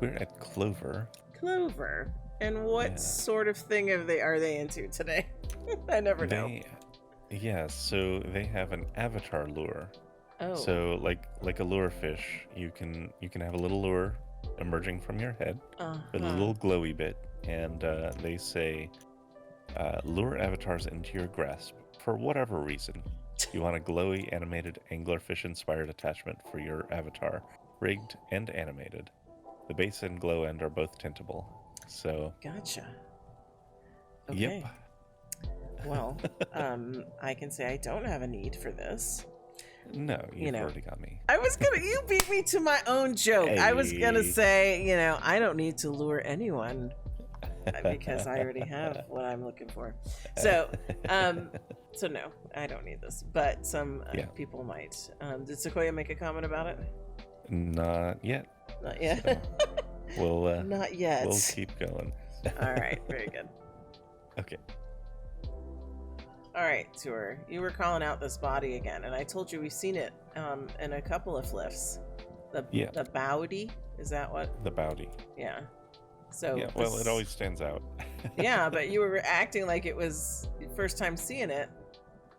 We're at Clover. Clover. And what Yeah. sort of thing are they into today? I never know. Yeah, so they have an avatar lure. Oh. So like a lure fish, you can have a little lure emerging from your head with a little glowy bit, and they say lure avatars into your grasp for whatever reason. You want a glowy animated anglerfish inspired attachment for your avatar, rigged and animated. The base and glow end are both tintable. So Gotcha. Okay. Yep. Well, I can say I don't have a need for this. No, you've already got me. You beat me to my own joke. Hey. I was gonna say, I don't need to lure anyone because I already have what I'm looking for. So, so no, I don't need this, but some people might. Did Sequoia make a comment about it? Not yet. Not yet. So we'll not yet. We'll keep going. All right, very good. Okay. All right, Tour. You were calling out this body again, and I told you we've seen it in a couple of FLFs. The Bowdy, is that what? The Bowdy. Yeah. So yeah, well, it always stands out. Yeah, but you were acting like it was the first time seeing it,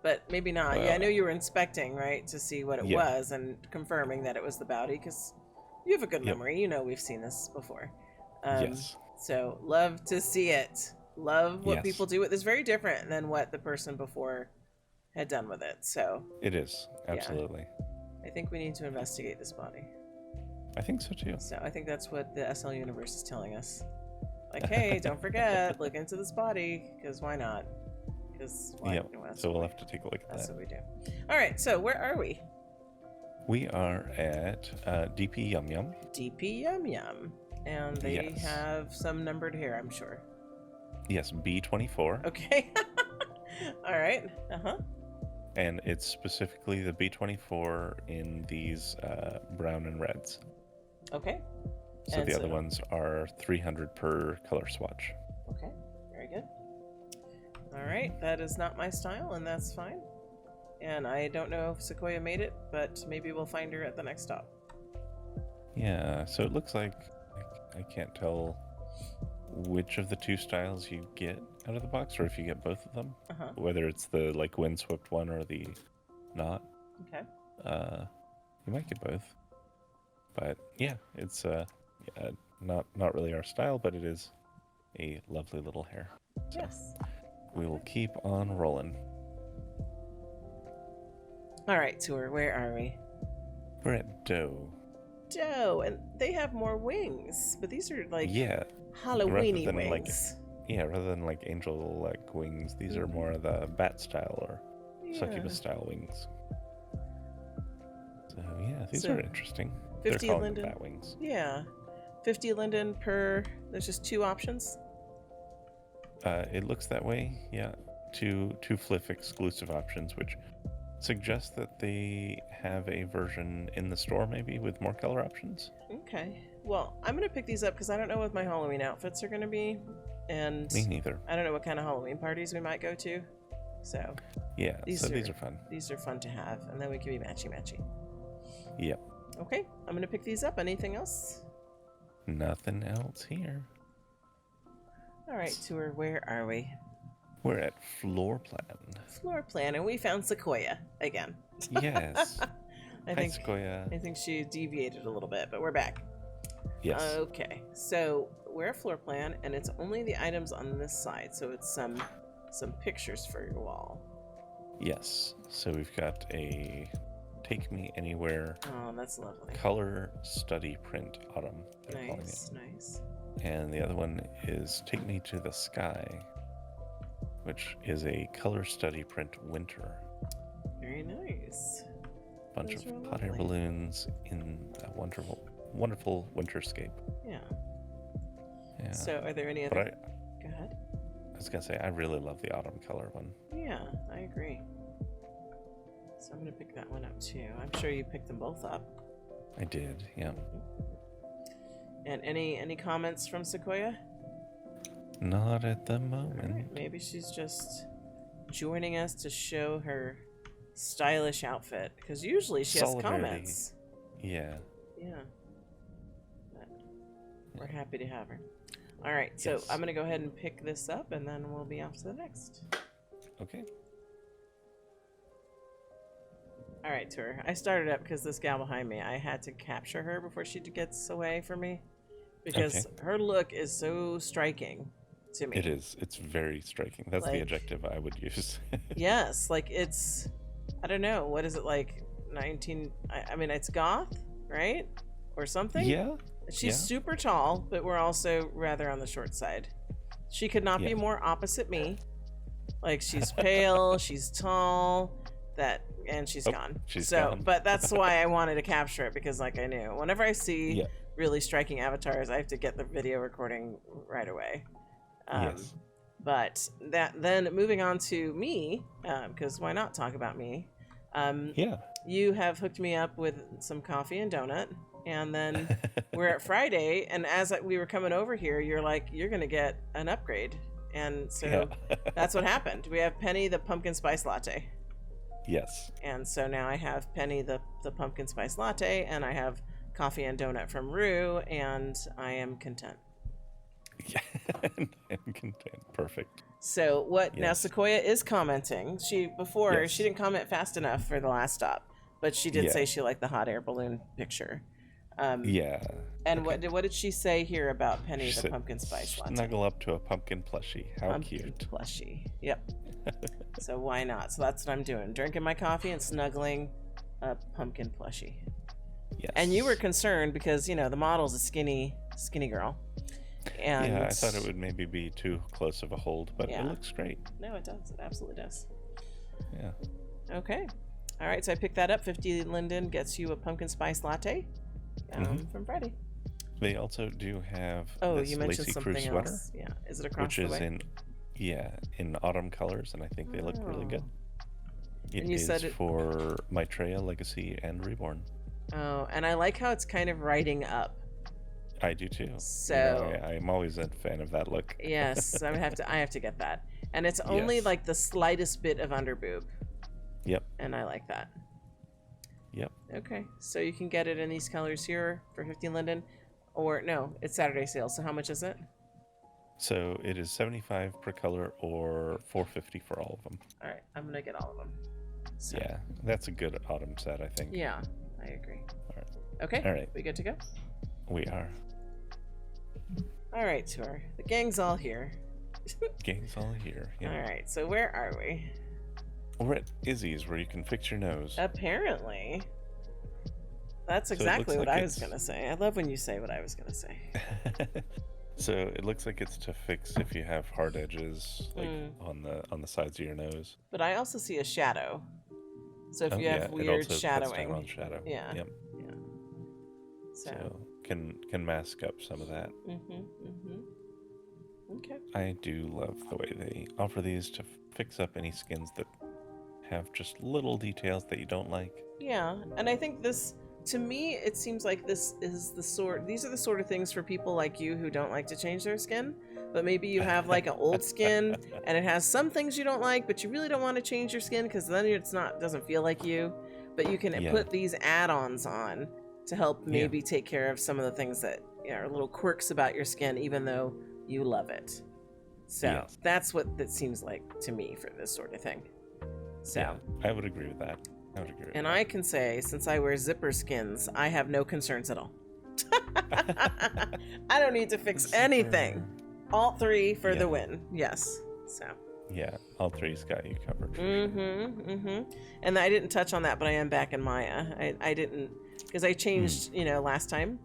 but maybe not. Well, yeah, I know you were inspecting, right, to see what it was and confirming that it was the Bowdy, because you have a good memory. You know we've seen this before. Yes. So love to see it. Love what people do with it. It's very different than what the person before had done with it. So it is, absolutely. Yeah. I think we need to investigate this body. I think so too. So I think that's what the SL universe is telling us. Like, hey, don't forget, look into this body, because why not? Because why? So we'll have to take a look at that. That's what we do. All right, so where are we? We are at DP Yum Yum. DP Yum Yum. And they have some numbered here, I'm sure. Yes, B24. Okay. All right. Uh-huh. And it's specifically the B24 in these brown and reds. Okay. So the other ones are 300 per color swatch. Okay. Very good. All right. That is not my style, and that's fine. And I don't know if Sequoia made it, but maybe we'll find her at the next stop. Yeah. So it looks like I can't tell which of the two styles you get out of the box, or if you get both of them, whether it's the like windswept one or the not. Okay. You might get both, but yeah, it's not really our style, but it is a lovely little hair. So yes. We will keep on rolling. All right, Tour. Where are we? We're at Doe. Doe, and they have more wings, but these are like Halloweeny wings. Rather than like angel like wings, these are more of the bat style or succubus style wings. So yeah, these are interesting. 50 They're Linden. Bat wings. Yeah, 50 Linden per. There's just two options. It looks that way. Yeah, two FLF exclusive options, which suggests that they have a version in the store maybe with more color options. Okay. Well, I'm going to pick these up because I don't know what my Halloween outfits are going to be. And me neither. I don't know what kind of Halloween parties we might go to. So yeah, these are fun. These are fun to have, and then we can be matchy-matchy. Yep. Okay, I'm going to pick these up. Anything else? Nothing else here. All right, Tour, where are we? We're at floorplan. Floorplan, and we found Sequoia again. Yes. Hi, Sequoia. I think she deviated a little bit, but we're back. Yes. Okay, so we're a floor plan, and it's only the items on this side, so it's some pictures for your wall. Yes. So we've got a Take Me Anywhere. Oh, that's lovely. Color Study Print Autumn. Nice, nice. And the other one is Take Me to the Sky, which is a color study print winter. Very nice. Bunch of hot air balloons in a wonderful winterscape. Yeah. Yeah. So are there any other... Go ahead. I was going to say, I really love the autumn color one. Yeah, I agree. So I'm going to pick that one up too. I'm sure you picked them both up. I did, yeah. And any comments from Sequoia? Not at the moment. Right, maybe she's just joining us to show her stylish outfit, because usually she has comments. Yeah. Yeah. But we're happy to have her. All right, so I'm going to go ahead and pick this up, and then we'll be off to the next. Okay. All right, tour. I started up because this gal behind me, I had to capture her before she gets away from me because her look is so striking to me. It is. It's very striking. That's the adjective I would use. Yes, like it's, I don't know, what is it like 19, I mean, it's goth, right? Or something? Yeah. She's super tall, but we're also rather on the short side. She could not be more opposite me. Like, she's pale, she's tall, and she's gone. She's gone. But that's why I wanted to capture it, because like I knew whenever I see really striking avatars, I have to get the video recording right away. Yes. But then moving on to me, because why not talk about me? You have hooked me up with some coffee and donut, and then we're at Friday, and as we were coming over here, you're like, you're gonna get an upgrade, and so that's what happened. We have Penny the pumpkin spice latte. Yes. And so now I have Penny the pumpkin spice latte, and I have coffee and donut from Rue, and I am content. Yeah, I'm content. Perfect. So now Sequoia is commenting. She didn't comment fast enough for the last stop, but she did say she liked the hot air balloon picture. And what did she say here about Penny the pumpkin spice latte? Snuggle up to a pumpkin plushie. How cute. Plushie. Yep. So why not? So that's what I'm doing. Drinking my coffee and snuggling a pumpkin plushie. Yes. And you were concerned because, the model's a skinny girl. And I thought it would maybe be too close of a hold, but it looks great. No, it does. It absolutely does. Yeah. Okay. All right, so I picked that up. 50 Linden gets you a pumpkin spice latte from Friday. They also do have this you mentioned something crew sweater. Else. Yeah. Is it across the way? Which is in autumn colors, and I think they look really good. It is said for Maitreya, Legacy, and Reborn. Oh, and I like how it's kind of riding up. I do too. So I'm always a fan of that look. Yes, I have to get that. And it's only like the slightest bit of underboob. Yep. And I like that. Yep. Okay, so you can get it in these colors here for 50 Linden, or no, it's Saturday sale. So how much is it? So it is $75 per color, or $450 for all of them. All right, I'm gonna get all of them. So. Yeah, that's a good autumn set, I think. Yeah, I agree. All right. Okay. All right. We good to go? We are. All right, tour. The gang's all here. Gang's all here. Yeah. All right, so where are we? We're at Izzie's, where you can fix your nose. Apparently. That's exactly what I was going to say. I love when you say what I was going to say. So it looks like it's to fix if you have hard edges, like on the sides of your nose. But I also see a shadow. So if you have weird shadowing. On shadow. Yeah. Yep. Yeah. So can mask up some of that. Okay. I do love the way they offer these to fix up any skins that have just little details that you don't like. Yeah, and I think to me, it seems like these are the sort of things for people like you who don't like to change their skin, but maybe you have like an old skin and it has some things you don't like, but you really don't want to change your skin because then doesn't feel like you, but you can put these add-ons on to help maybe take care of some of the things that are little quirks about your skin, even though you love it. So that's what that seems like to me for this sort of thing. So I would agree with that. And I can say, since I wear zipper skins, I have no concerns at all. I don't need to fix anything. Alt 3 for the win. Yes. So. Yeah, Alt 3's got you covered. And I didn't touch on that, but I am back in Maya. I didn't, because I changed, last time.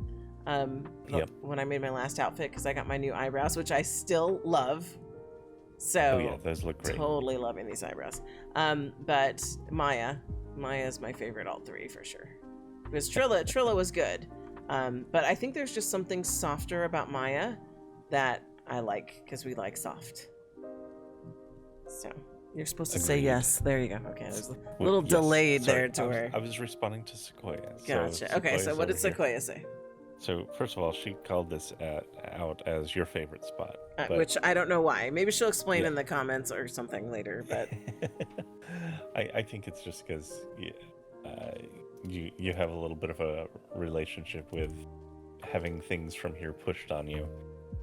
When I made my last outfit, because I got my new eyebrows, which I still love. So those look great. Totally loving these eyebrows. But Maya is my favorite Alt 3 for sure. Because Trilla was good. But I think there's just something softer about Maya that I like, because we like soft. So you're supposed to say yes. There you go. Okay, there's a little delayed there to where I was responding to Sequoia. Gotcha. Okay, so what did Sequoia say? So first of all, she called this out as your favorite spot, which I don't know why. Maybe she'll explain in the comments or something later. But I think it's just because you have a little bit of a relationship with having things from here pushed on you,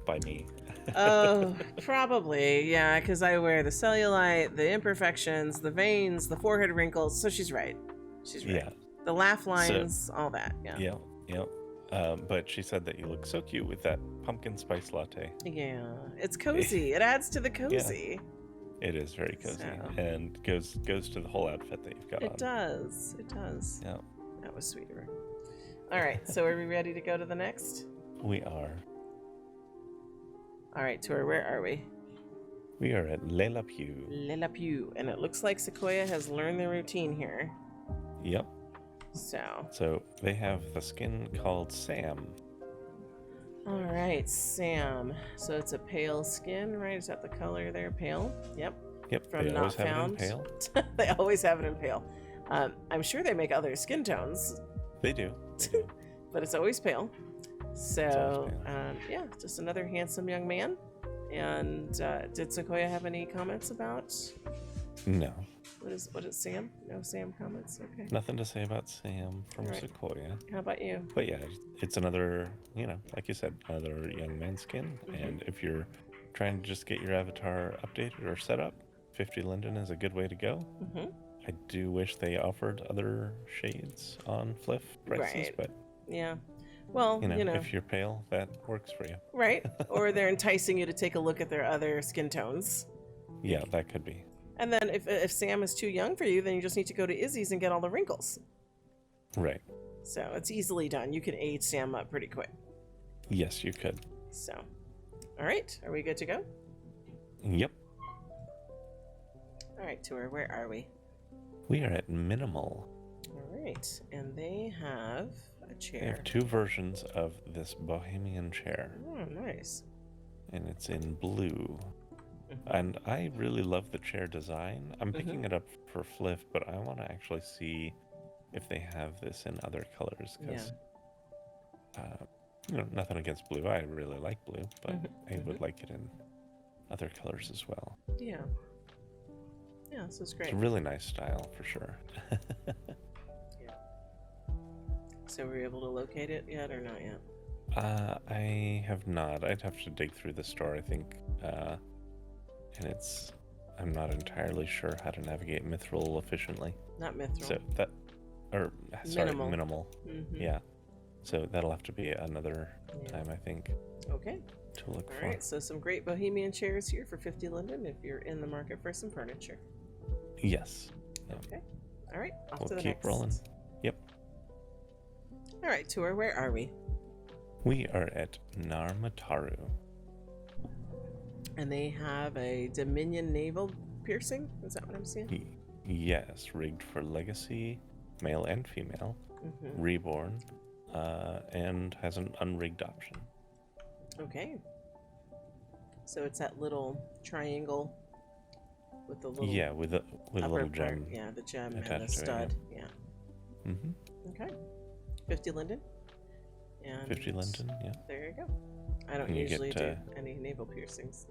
by me. Oh, probably. Yeah, because I wear the cellulite, the imperfections, the veins, the forehead wrinkles. So she's right. She's right. Yeah. The laugh lines, all that. Yeah. Yeah. But she said that you look so cute with that pumpkin spice latte. Yeah. It's cozy. It adds to the cozy. It is very cozy, So. and goes to the whole outfit that you've got on. It does. It does. Yeah. That was sweet of her. All right. So are we ready to go to the next? We are. All right, Tor, where are we? We are at LeLAPEAU. LeLAPEAU. And it looks like Sequoia has learned the routine here. Yep. So they have the skin called Sam. all right, Sam. So it's a pale skin, right? Is that the color there? Pale? Yep. Yep. From they Not always have Found. it in pale. They always have it in pale. I'm sure they make other skin tones, They do. but it's always pale. So, always yeah, just another handsome young man. And did Sequoia have any comments about No. what is Sam? No Sam comments? Okay. Nothing to say about Sam from Right. Sequoia. How about you? But yeah, it's another, like you said, another young man's skin. Mhm. And if you're trying to just get your avatar updated or set up, 50 Linden is a good way to go. Mm-hmm. I do wish they offered other shades on FLF prices, Right. but Yeah. Well, if you're pale, that works for you. right? Or they're enticing you to take a look at their other skin tones. Yeah, that could be. And then if Sam is too young for you, then you just need to go to Izzie's and get all the wrinkles. Right. So it's easily done. You can age Sam up pretty quick. Yes, you could. So, all right. Are we good to go? Yep. All right, Tour, where are we? We are at Minimal. All right. And they have a They chair. have two versions of this bohemian chair, Oh, nice. and it's in blue. And I really love the chair design. I'm picking it up for FLF, but I want to actually see if they have this in other colors. Because, nothing against blue. I really like blue, but I would like it in other colors as well. Yeah. Yeah, this is great. It's a really nice style for sure. So were you able to locate it yet or not yet? I have not. I'd have to dig through the store, I think. And I'm not entirely sure how to navigate Mithral efficiently. Not Mithral. So minimal. Mm-hmm. Yeah. So that'll have to be another time, I think, Okay. to look All for. right. So some great bohemian chairs here for 50 Linden if you're in the market for some furniture. Yes. Yep. Okay. All right. Off We'll to the keep next. rolling. Yep. All right, Tour, where are we? We are at Nar Mattaru. And they have a Dominion navel piercing. Is that what I'm seeing? Yes, rigged for legacy, male and female, Mm-hmm. reborn, and has an unrigged option. Okay. So it's that little triangle with the little Yeah, with a upper little part. gem. Yeah, the gem and the attached to it, stud. Yeah. Mm-hmm. Okay. 50 Linden. And 50 Linden, yeah. There you go. I don't And you usually get, do any navel piercings.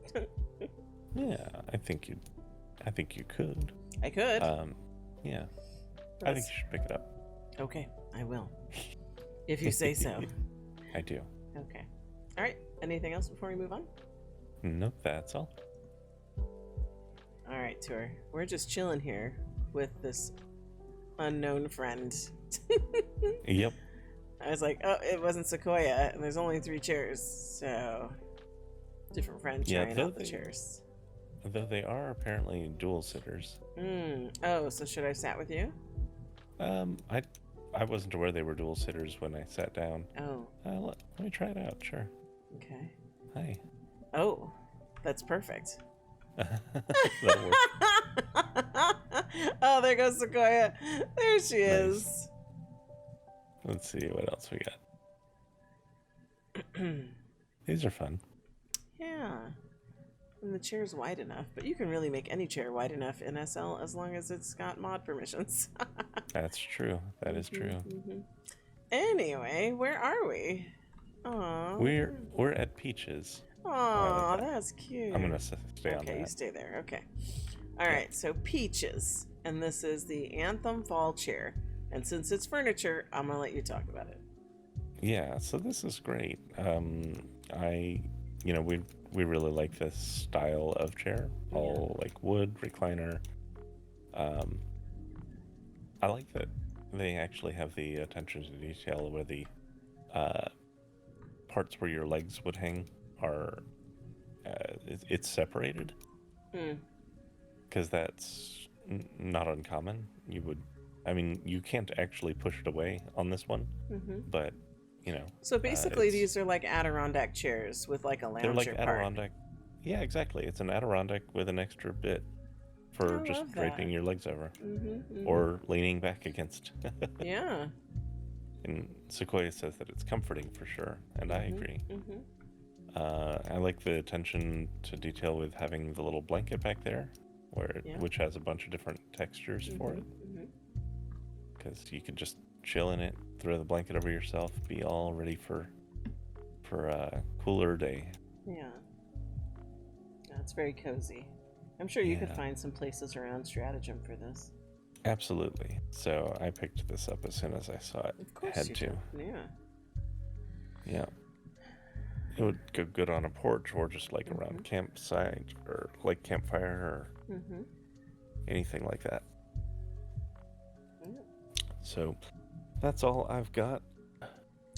Yeah, I think you could. I could. Yeah. I think you should pick it up. Okay, I will. If you say so. I do. Okay. All right. Anything else before we move on? Nope, that's all. All right, Tour. We're just chilling here with this unknown friend. Yep. I was like, oh, it wasn't Sequoia, and there's only 3 chairs, so different friend trying out the chairs. Though they are apparently dual sitters. Oh, so should I sat with you? I wasn't aware they were dual sitters when I sat down. Oh. Let me try it out. Sure. Okay. Hi. Oh, that's perfect. That'll work. Oh, there goes Sequoia. There she is. Nice. Let's see what else we got. These are fun. Yeah. And the chair's wide enough, but you can really make any chair wide enough in SL as long as it's got mod permissions. That's true. That is true. Mm-hmm. Anyway, where are we? Aww. We're at Peaches. Aw, that's cute. I'm gonna stay on that. Okay, you stay there. Okay. All right. So Peaches, and this is the Anthem Fall chair. And since it's furniture, I'm gonna let you talk about it. Yeah. So this is great. I you know, we really like this style of chair, all like wood recliner. I like that they actually have the attention to detail where the parts where your legs would hang are it's separated, because that's not uncommon. I mean, you can't actually push it away on this one, but you know. So basically, these are like Adirondack chairs with like a lounger They're like part. Adirondack. Yeah, exactly. It's an Adirondack with an extra bit for just draping your legs over, or leaning back against. Yeah. And Sequoia says that it's comforting for sure, and I agree. I like the attention to detail with having the little blanket back there, which has a bunch of different textures for it. Because you could just chill in it, throw the blanket over yourself, be all ready for a cooler day. Yeah. It's very cozy. I'm sure you could find some places around Stratagem for this. Absolutely. So I picked this up as soon as I saw it. Of course Had you to. did. Yeah. Yeah. It would go good on a porch or just like around campsite or like campfire or anything like that. So that's all I've got.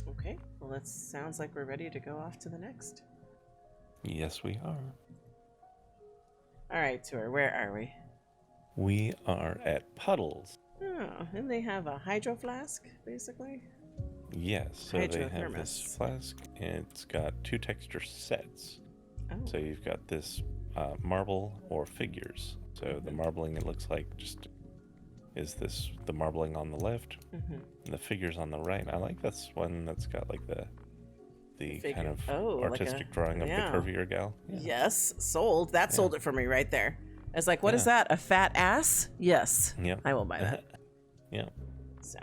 Okay. Well, that sounds like we're ready to go off to the next. Yes, we are. All right, Tour. Where are we? We are at Puddles. Oh, and they have a hydro flask, basically. Yes, so they have this flask, and it's got 2 texture sets. Oh. So you've got this marble or figures. So the marbling, it looks like, just is the marbling on the left, and the figures on the right. I like this one that's got like the kind of artistic drawing of the curvier gal. Yeah. Yes, sold. That sold it for me right there. I was like, what is that? A fat ass? Yes. Yep. I will buy that. Yeah. So.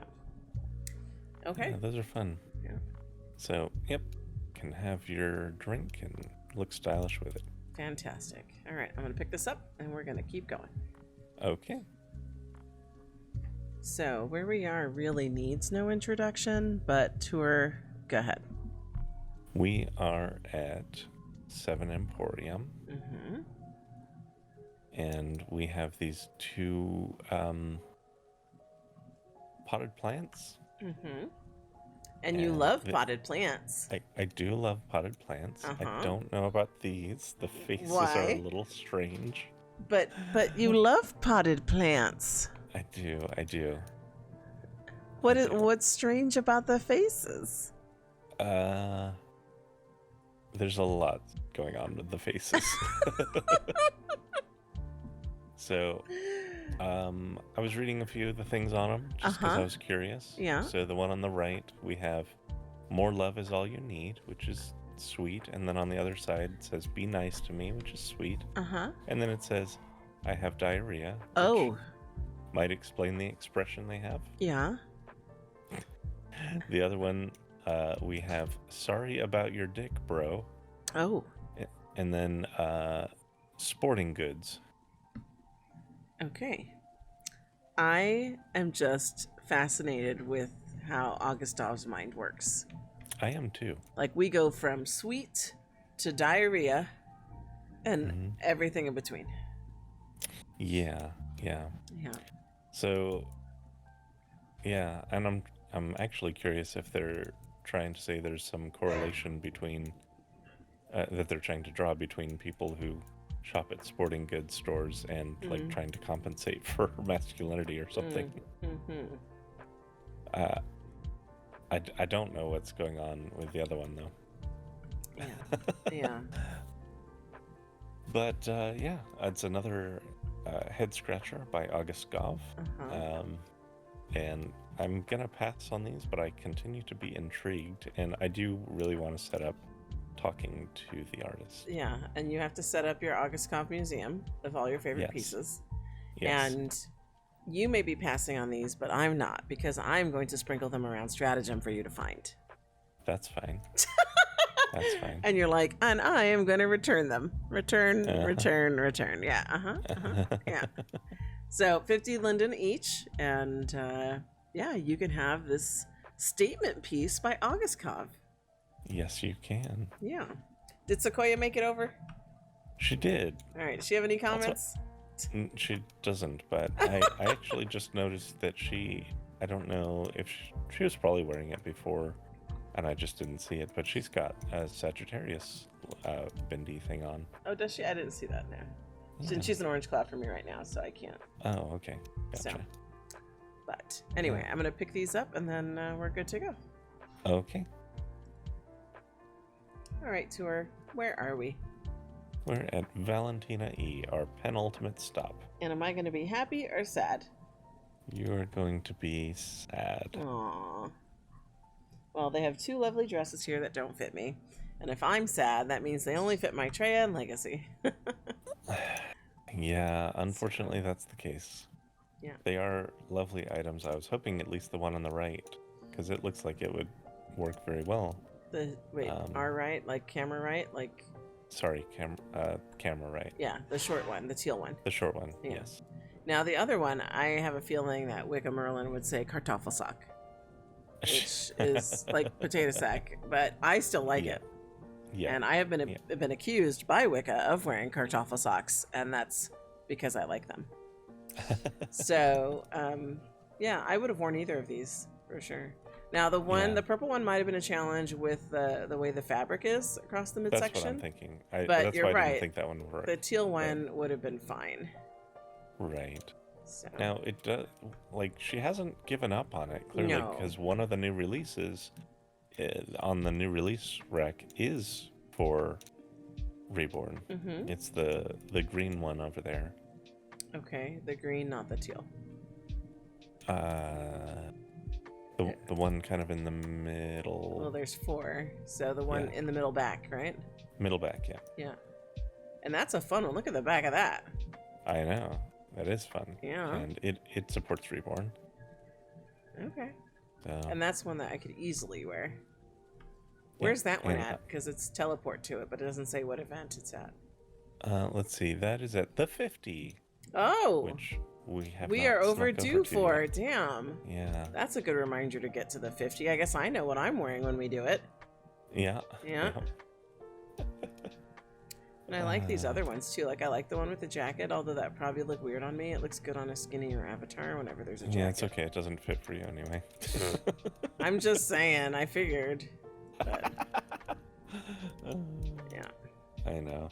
Okay. Yeah, those are fun. Yeah. So, can have your drink and look stylish with it. Fantastic. All right, I'm going to pick this up and we're going to keep going. Okay. So, where we are really needs no introduction, but Tour, go ahead. We are at 7 Emporium. And we have these 2 potted plants. And you love potted plants. I do love potted plants. I don't know about these. The faces are a little strange. But you love potted plants. I do. What's strange about the faces? There's a lot going on with the faces. So, I was reading a few of the things on them just because I was curious. Yeah. So the one on the right, we have "More love is all you need," which is sweet, and then on the other side it says "Be nice to me," which is sweet. And then it says "I have diarrhea." Which might explain the expression they have. Yeah. The other one, we have "Sorry about your dick, bro." Oh. And then sporting goods. Okay. I am just fascinated with how Augustov's mind works. I am too. Like, we go from sweet to diarrhea and everything in between. Yeah. So, and I'm actually curious if they're trying to say there's some correlation between that they're trying to draw between people who shop at sporting goods stores and like trying to compensate for masculinity or something. I don't know what's going on with the other one though. Yeah. But it's another head scratcher by August Gov. And I'm gonna pass on these, but I continue to be intrigued, and I do really want to set up talking to the artist. Yeah, and you have to set up your August Gov museum of all your favorite pieces. Yes. And you may be passing on these, but I'm not, because I'm going to sprinkle them around Stratagem for you to find. That's fine. That's fine. And you're like, and I am going to return them. Return. Yeah. Yeah. So 50 Linden each. And you can have this statement piece by August Gov. Yes, you can. Yeah. Did Sequoia make it over? She did. All right. Does she have any comments? She doesn't, but I actually just noticed that I don't know if she was probably wearing it before, and I just didn't see it, but she's got a Sagittarius bendy thing on. Oh, does she? I didn't see that now. Yeah. She's an orange cloud for me right now, so I can't. Oh, okay. Gotcha. So, but anyway, I'm going to pick these up, and then we're good to go. Okay. All right, Tour. Where are we? We're at Valentina E, our penultimate stop. And am I going to be happy or sad? You're going to be sad. Aww. Well, they have 2 lovely dresses here that don't fit me. And if I'm sad, that means they only fit my Treya and Legacy. Yeah, unfortunately that's the case. Yeah. They are lovely items. I was hoping at least the one on the right, because it looks like it would work very well. Wait, our right? Like camera right? Like... Sorry, camera right. Yeah, the short one, the teal one. The short one, Yeah. yes. Now, the other one, I have a feeling that Wicca Merlin would say Kartoffelsack, which is like potato sack, but I still like it. Yeah. And I have been accused by Wicca of wearing Kartoffelsacks, and that's because I like them. So, yeah, I would have worn either of these for sure. Now, the purple one might have been a challenge with the way the fabric is across the midsection. That's what I'm thinking. But that's you're why I right. didn't think that one would work. The teal one would have been fine. Right. So. Now, it does, like, she hasn't given up on it, clearly, because one of the new releases on the new release rack is for Reborn. Mm-hmm. It's the green one over there. Okay, the green, not the teal. The one kind of in the middle. Well, there's 4. So the one in the middle back, right? Middle back, yeah. Yeah. And that's a fun one. Look at the back of that. I know. That is fun. Yeah. And it supports Reborn. Okay. So, And that's one that I could easily wear. Where's that one at? Because it's teleport to it, but it doesn't say what event it's at. Let's see. That is at the 50. Oh! Which we we are overdue for. Yet. Damn. Yeah. That's a good reminder to get to the 50. I guess I know what I'm wearing when we do it. Yeah. Yeah. And I like these other ones too. Like I like the one with the jacket, although that probably look weird on me. It looks good on a skinnier avatar whenever there's a jacket. Yeah, it's okay. It doesn't fit for you anyway. I'm just saying. I figured. But... yeah. I know.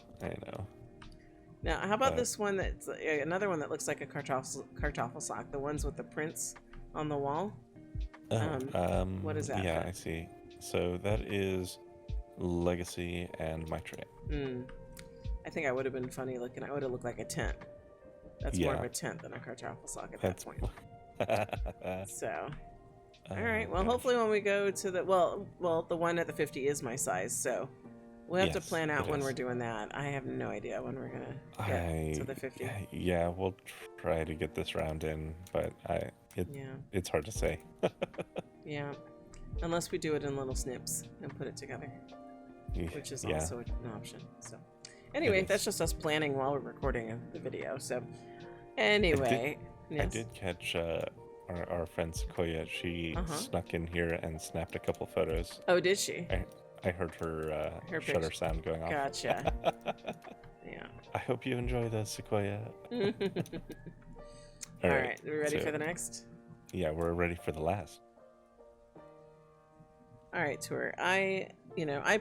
Now, how about this one that's another one that looks like a Kartoffelsack? The ones with the prints on the wall. What is that? Yeah, I see. So that is Legacy and Mithral. I think I would have been funny looking. I would have looked like a tent. That's more of a tent than a Kartoffelsack at that point. So, all right. Well, hopefully when we go to the well, the one at the 50 is my size. So we'll have to plan out when we're doing that. I have no idea when we're gonna get to the 50. Yeah, we'll try to get this round in, but it's hard to say. Yeah, unless we do it in little snips and put it together, which is also an option. So anyway, that's just us planning while we're recording the video. So anyway, I did catch our friend Sequoia. She snuck in here and snapped a couple photos. Oh, did she? I heard her shutter sound going off. Gotcha. Yeah. I hope you enjoy the Sequoia. All right. We ready for the next? Yeah, we're ready for the last. All right, Tour. I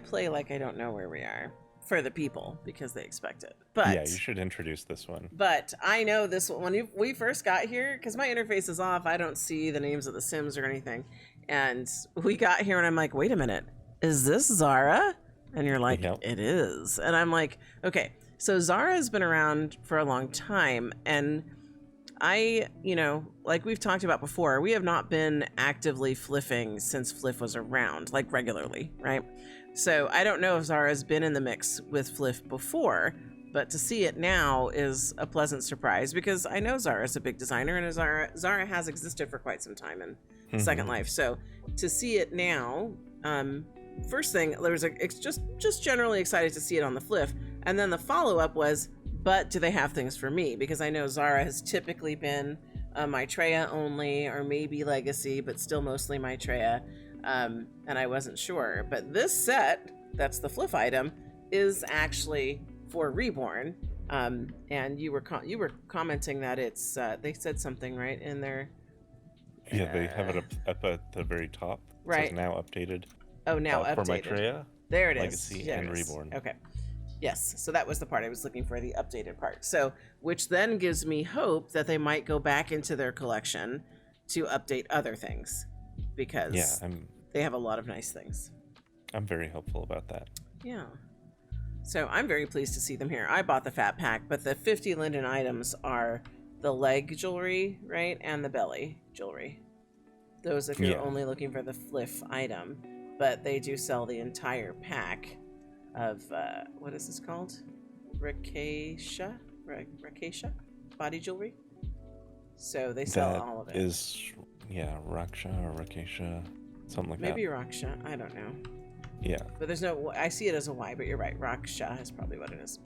play like I don't know where we are for the people because they expect it. But yeah, you should introduce this one. But I know this one. When we first got here, because my interface is off, I don't see the names of the Sims or anything. And we got here and I'm like, wait a minute. Is this Zaara? And you're like, It is. And I'm like, okay. So Zaara has been around for a long time. And I, like we've talked about before, we have not been actively fliffing since Fliff was around, like regularly, right? So I don't know if Zaara's been in the mix with Fliff before, but to see it now is a pleasant surprise because I know Zaara's a big designer and Zaara has existed for quite some time in Second Life. So to see it now, first thing, there was just generally excited to see it on the Fliff. And then the follow-up was, but do they have things for me? Because I know Zaara has typically been Maitreya only, or maybe Legacy, but still mostly Maitreya. And I wasn't sure. But this set, that's the Fliff item, is actually for Reborn. And you were commenting that it's they said something right in there. Yeah, they have it up at the very top. It Right. says now updated. Oh, now updated. For Maitreya, there it is. Legacy, There and it is. Reborn. Okay. Yes, so that was the part I was looking for, the updated part. So, which then gives me hope that they might go back into their collection to update other things, because they have a lot of nice things. I'm very hopeful about that. Yeah. So I'm very pleased to see them here. I bought the fat pack, but the 50 Linden items are the leg jewelry, right, and the belly jewelry. Those if you're only looking for the FLF item, but they do sell the entire pack of what is this called? Rakesia body jewelry. So they sell all of it. Is Raksha or Rakesia, something like Maybe that. Maybe Raksha, I don't know. Yeah. But there's no, I see it as a Y, but you're right. Raksha is probably what it is.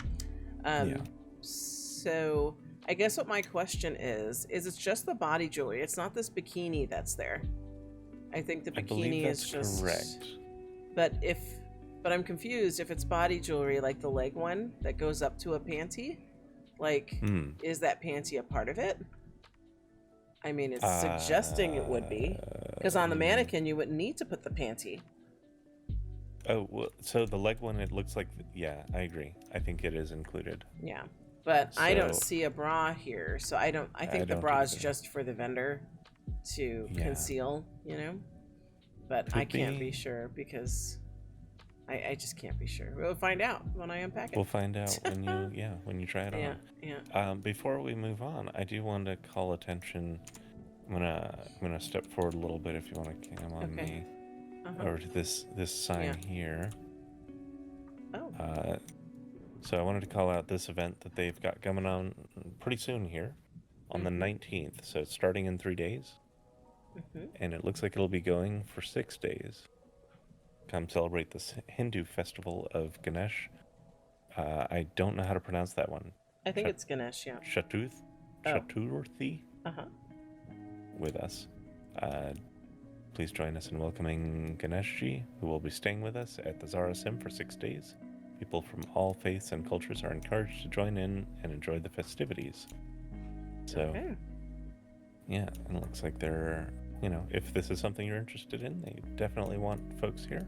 So I guess what my question is it's just the body jewelry. It's not this bikini that's there. I think the bikini is just correct. But I'm confused if it's body jewelry, like the leg one that goes up to a panty. Like, is that panty a part of it? I mean, it's suggesting it would be, because on the mannequin you wouldn't need to put the panty. Oh, well, so the leg one, it looks like, I agree. I think it is included. Yeah, but I don't see a bra here, so I think the bra is just for the vendor to conceal, you know? But I can't be sure, because I just can't be sure. We'll find out when I unpack it. We'll find out when you try it on. Yeah. Before we move on, I do want to call attention. I'm gonna step forward a little bit if you want to cam on me. Over to this sign here. Oh. So I wanted to call out this event that they've got coming on pretty soon here, on the 19th. So it's starting in 3 days, and it looks like it'll be going for 6 days. Come celebrate this Hindu festival of Ganesh. I don't know how to pronounce that one. I think it's Ganesh, yeah. Chaturthi. With us. Please join us in welcoming Ganeshji, who will be staying with us at the Zaara Sim for 6 days. People from all faiths and cultures are encouraged to join in and enjoy the festivities. So, and it looks like they're, if this is something you're interested in, they definitely want folks here.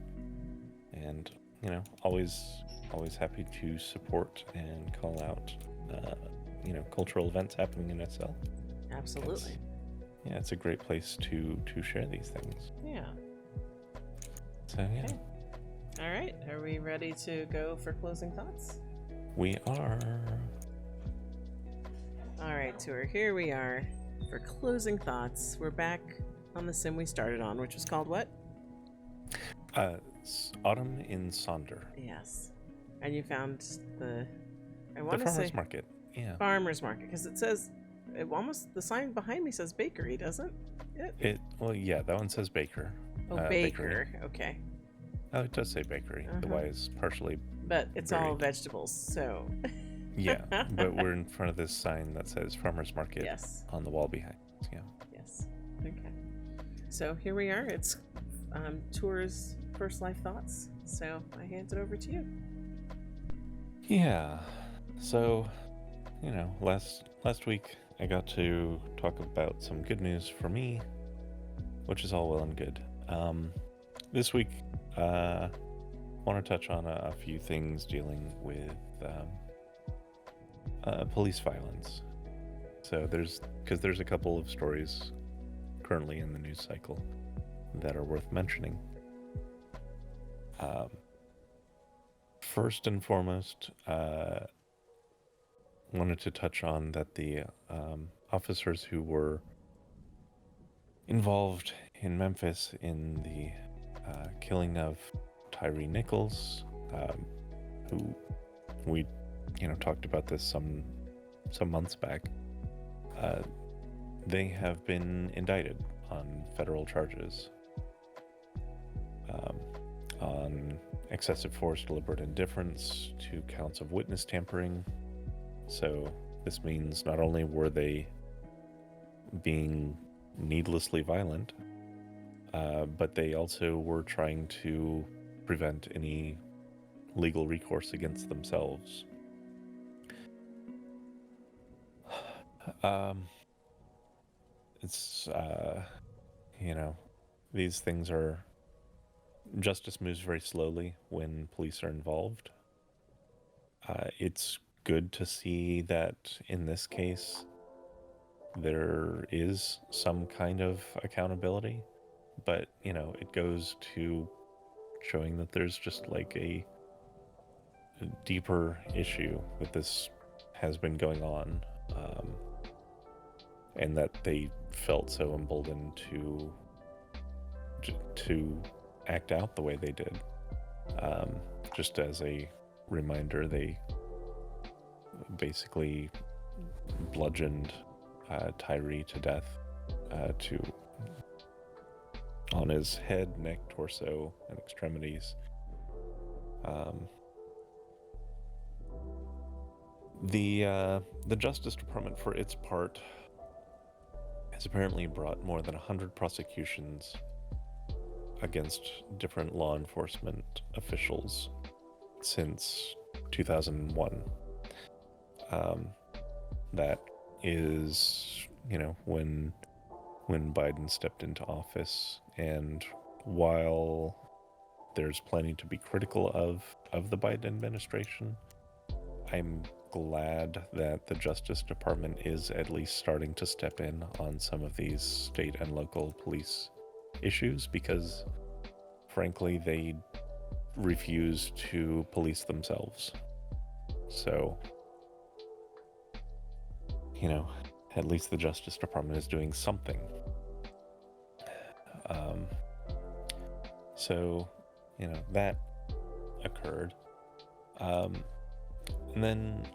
And, always happy to support and call out, cultural events happening in SL. Absolutely. It's a great place to share these things. Yeah. So, Okay. All right. Are we ready to go for closing thoughts? We are. All right, tour. Here we are for closing thoughts. We're back on the sim we started on, which was called what? Autumn in Sonder. Yes. And you found the farmer's market. Yeah. Farmer's market, because it says the sign behind me says bakery, doesn't it? That one says baker. Oh, baker. Bakery. Okay. Oh, it does say bakery. The Y is partially. But it's all vegetables, so. Yeah, but we're in front of this sign that says farmer's market. Yes. On the wall behind us. Yeah. Yes. Okay. So here we are. It's Tour's first life thoughts. So I hand it over to you. Yeah. So, last week I got to talk about some good news for me, which is all well and good. This week, I want to touch on a few things dealing with police violence. So there's a couple of stories currently in the news cycle that are worth mentioning. First and foremost, wanted to touch on that the officers who were involved in Memphis in the killing of Tyree Nichols, who we talked about this some months back. They have been indicted on federal charges on excessive force, deliberate indifference, 2 counts of witness tampering. So this means not only were they being needlessly violent, but they also were trying to prevent any legal recourse against themselves. It's, these things are... Justice moves very slowly when police are involved. It's good to see that in this case, there is some kind of accountability, but, it goes to showing that there's just like a deeper issue that this has been going on, and that they felt so emboldened to act out the way they did. Just as a reminder, they basically bludgeoned Tyree to death, on his head, neck, torso, and extremities. The Justice Department, for its part, has apparently brought more than 100 prosecutions against different law enforcement officials since 2001. That is, when Biden stepped into office, and while there's plenty to be critical of the Biden administration, I'm glad that the Justice Department is at least starting to step in on some of these state and local police issues, because frankly they refuse to police themselves. So, at least the Justice Department is doing something. So, that occurred. And then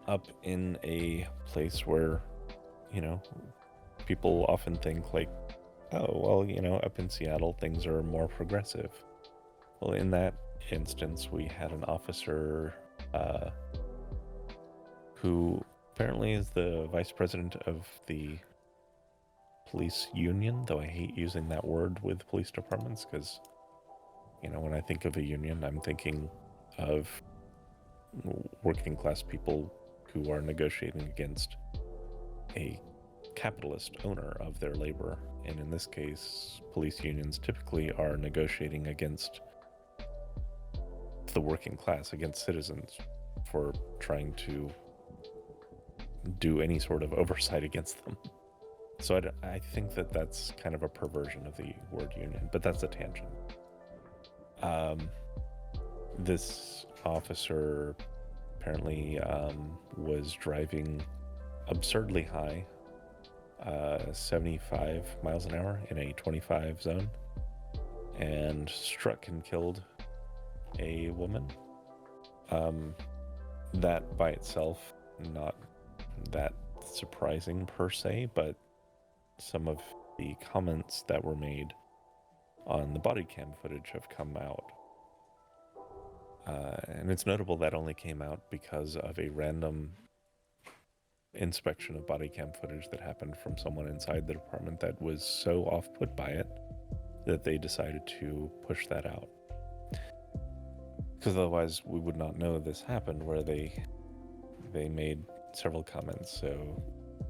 up in a place where, people often think like, oh, well, up in Seattle, things are more progressive. Well, in that instance, we had an officer who apparently is the vice president of the police union, though I hate using that word with police departments because, when I think of a union, I'm thinking of working class people who are negotiating against a capitalist owner of their labor. And in this case, police unions typically are negotiating against the working class, against citizens, for trying to do any sort of oversight against them. So I think that that's kind of a perversion of the word union, but that's a tangent. This officer apparently was driving absurdly high, 75 miles an hour in a 25 zone, and struck and killed a woman. That by itself, not that surprising per se, but some of the comments that were made on the body cam footage have come out. And it's notable that only came out because of a random inspection of body cam footage that happened from someone inside the department that was so off-put by it that they decided to push that out. Because otherwise we would not know this happened, where they made several comments. So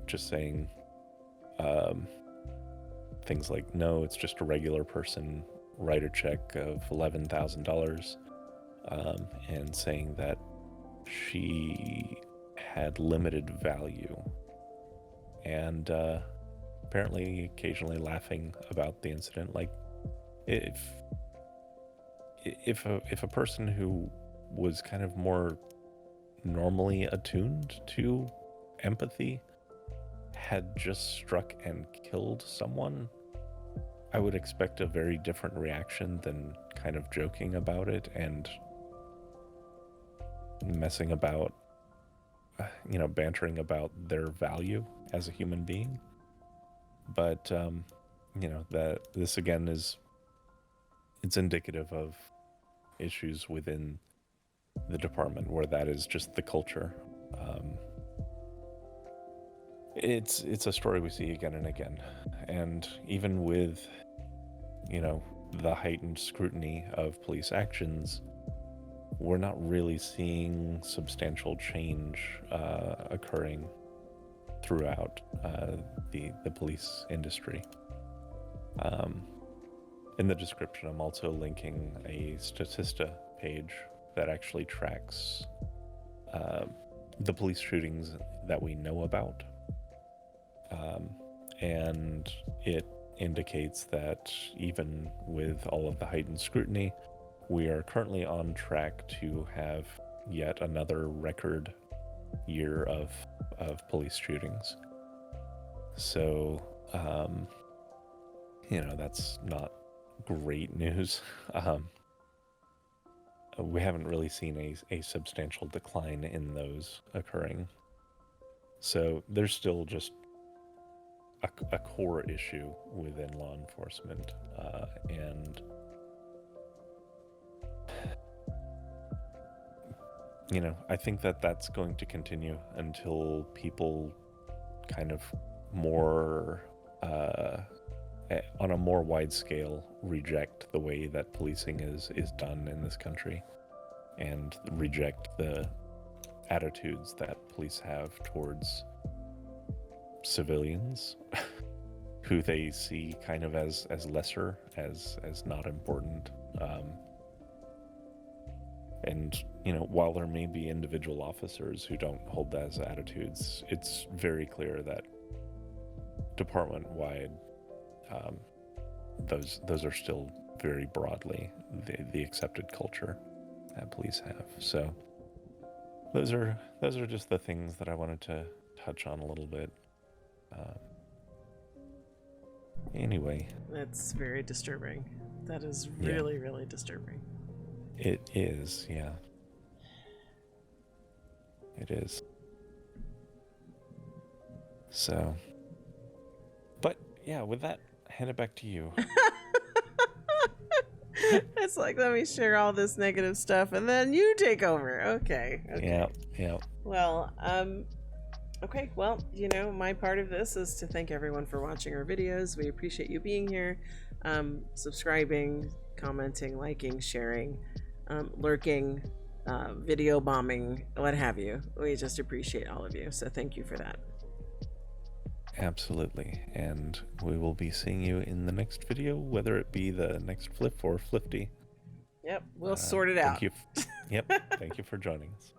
just saying things like, no, it's just a regular person, write a check of $11,000, and saying that she had limited value, and apparently occasionally laughing about the incident. Like, if a person who was kind of more normally attuned to empathy had just struck and killed someone, I would expect a very different reaction than kind of joking about it and messing about, bantering about their value as a human being. But, that this again it's indicative of issues within the department where that is just the culture. It's a story we see again and again. And even with, the heightened scrutiny of police actions, we're not really seeing substantial change occurring throughout the police industry. In the description, I'm also linking a Statista page that actually tracks the police shootings that we know about. And it indicates that even with all of the heightened scrutiny, we are currently on track to have yet another record year of police shootings. So, that's not great news. We haven't really seen a substantial decline in those occurring. So there's still just a core issue within law enforcement, and I think that that's going to continue until people kind of more on a more wide scale reject the way that policing is done in this country, and reject the attitudes that police have towards civilians who they see kind of as lesser, as not important. And while there may be individual officers who don't hold those attitudes, it's very clear that department-wide, those are still very broadly the accepted culture that police have. So those are just the things that I wanted to touch on a little bit. Anyway, that's very disturbing. That is really, really disturbing. It is, yeah. It is. So, but yeah, with that, hand it back to you. It's like, let me share all this negative stuff and then you take over. Okay. Yeah. Well, okay, well, my part of this is to thank everyone for watching our videos. We appreciate you being here, subscribing, commenting, liking, sharing, lurking, video bombing, what have you. We just appreciate all of you, so thank you for that. Absolutely, and we will be seeing you in the next video, whether it be the next flip or flifty. Yep, we'll sort it out. Thank you. Yep, thank you for joining us.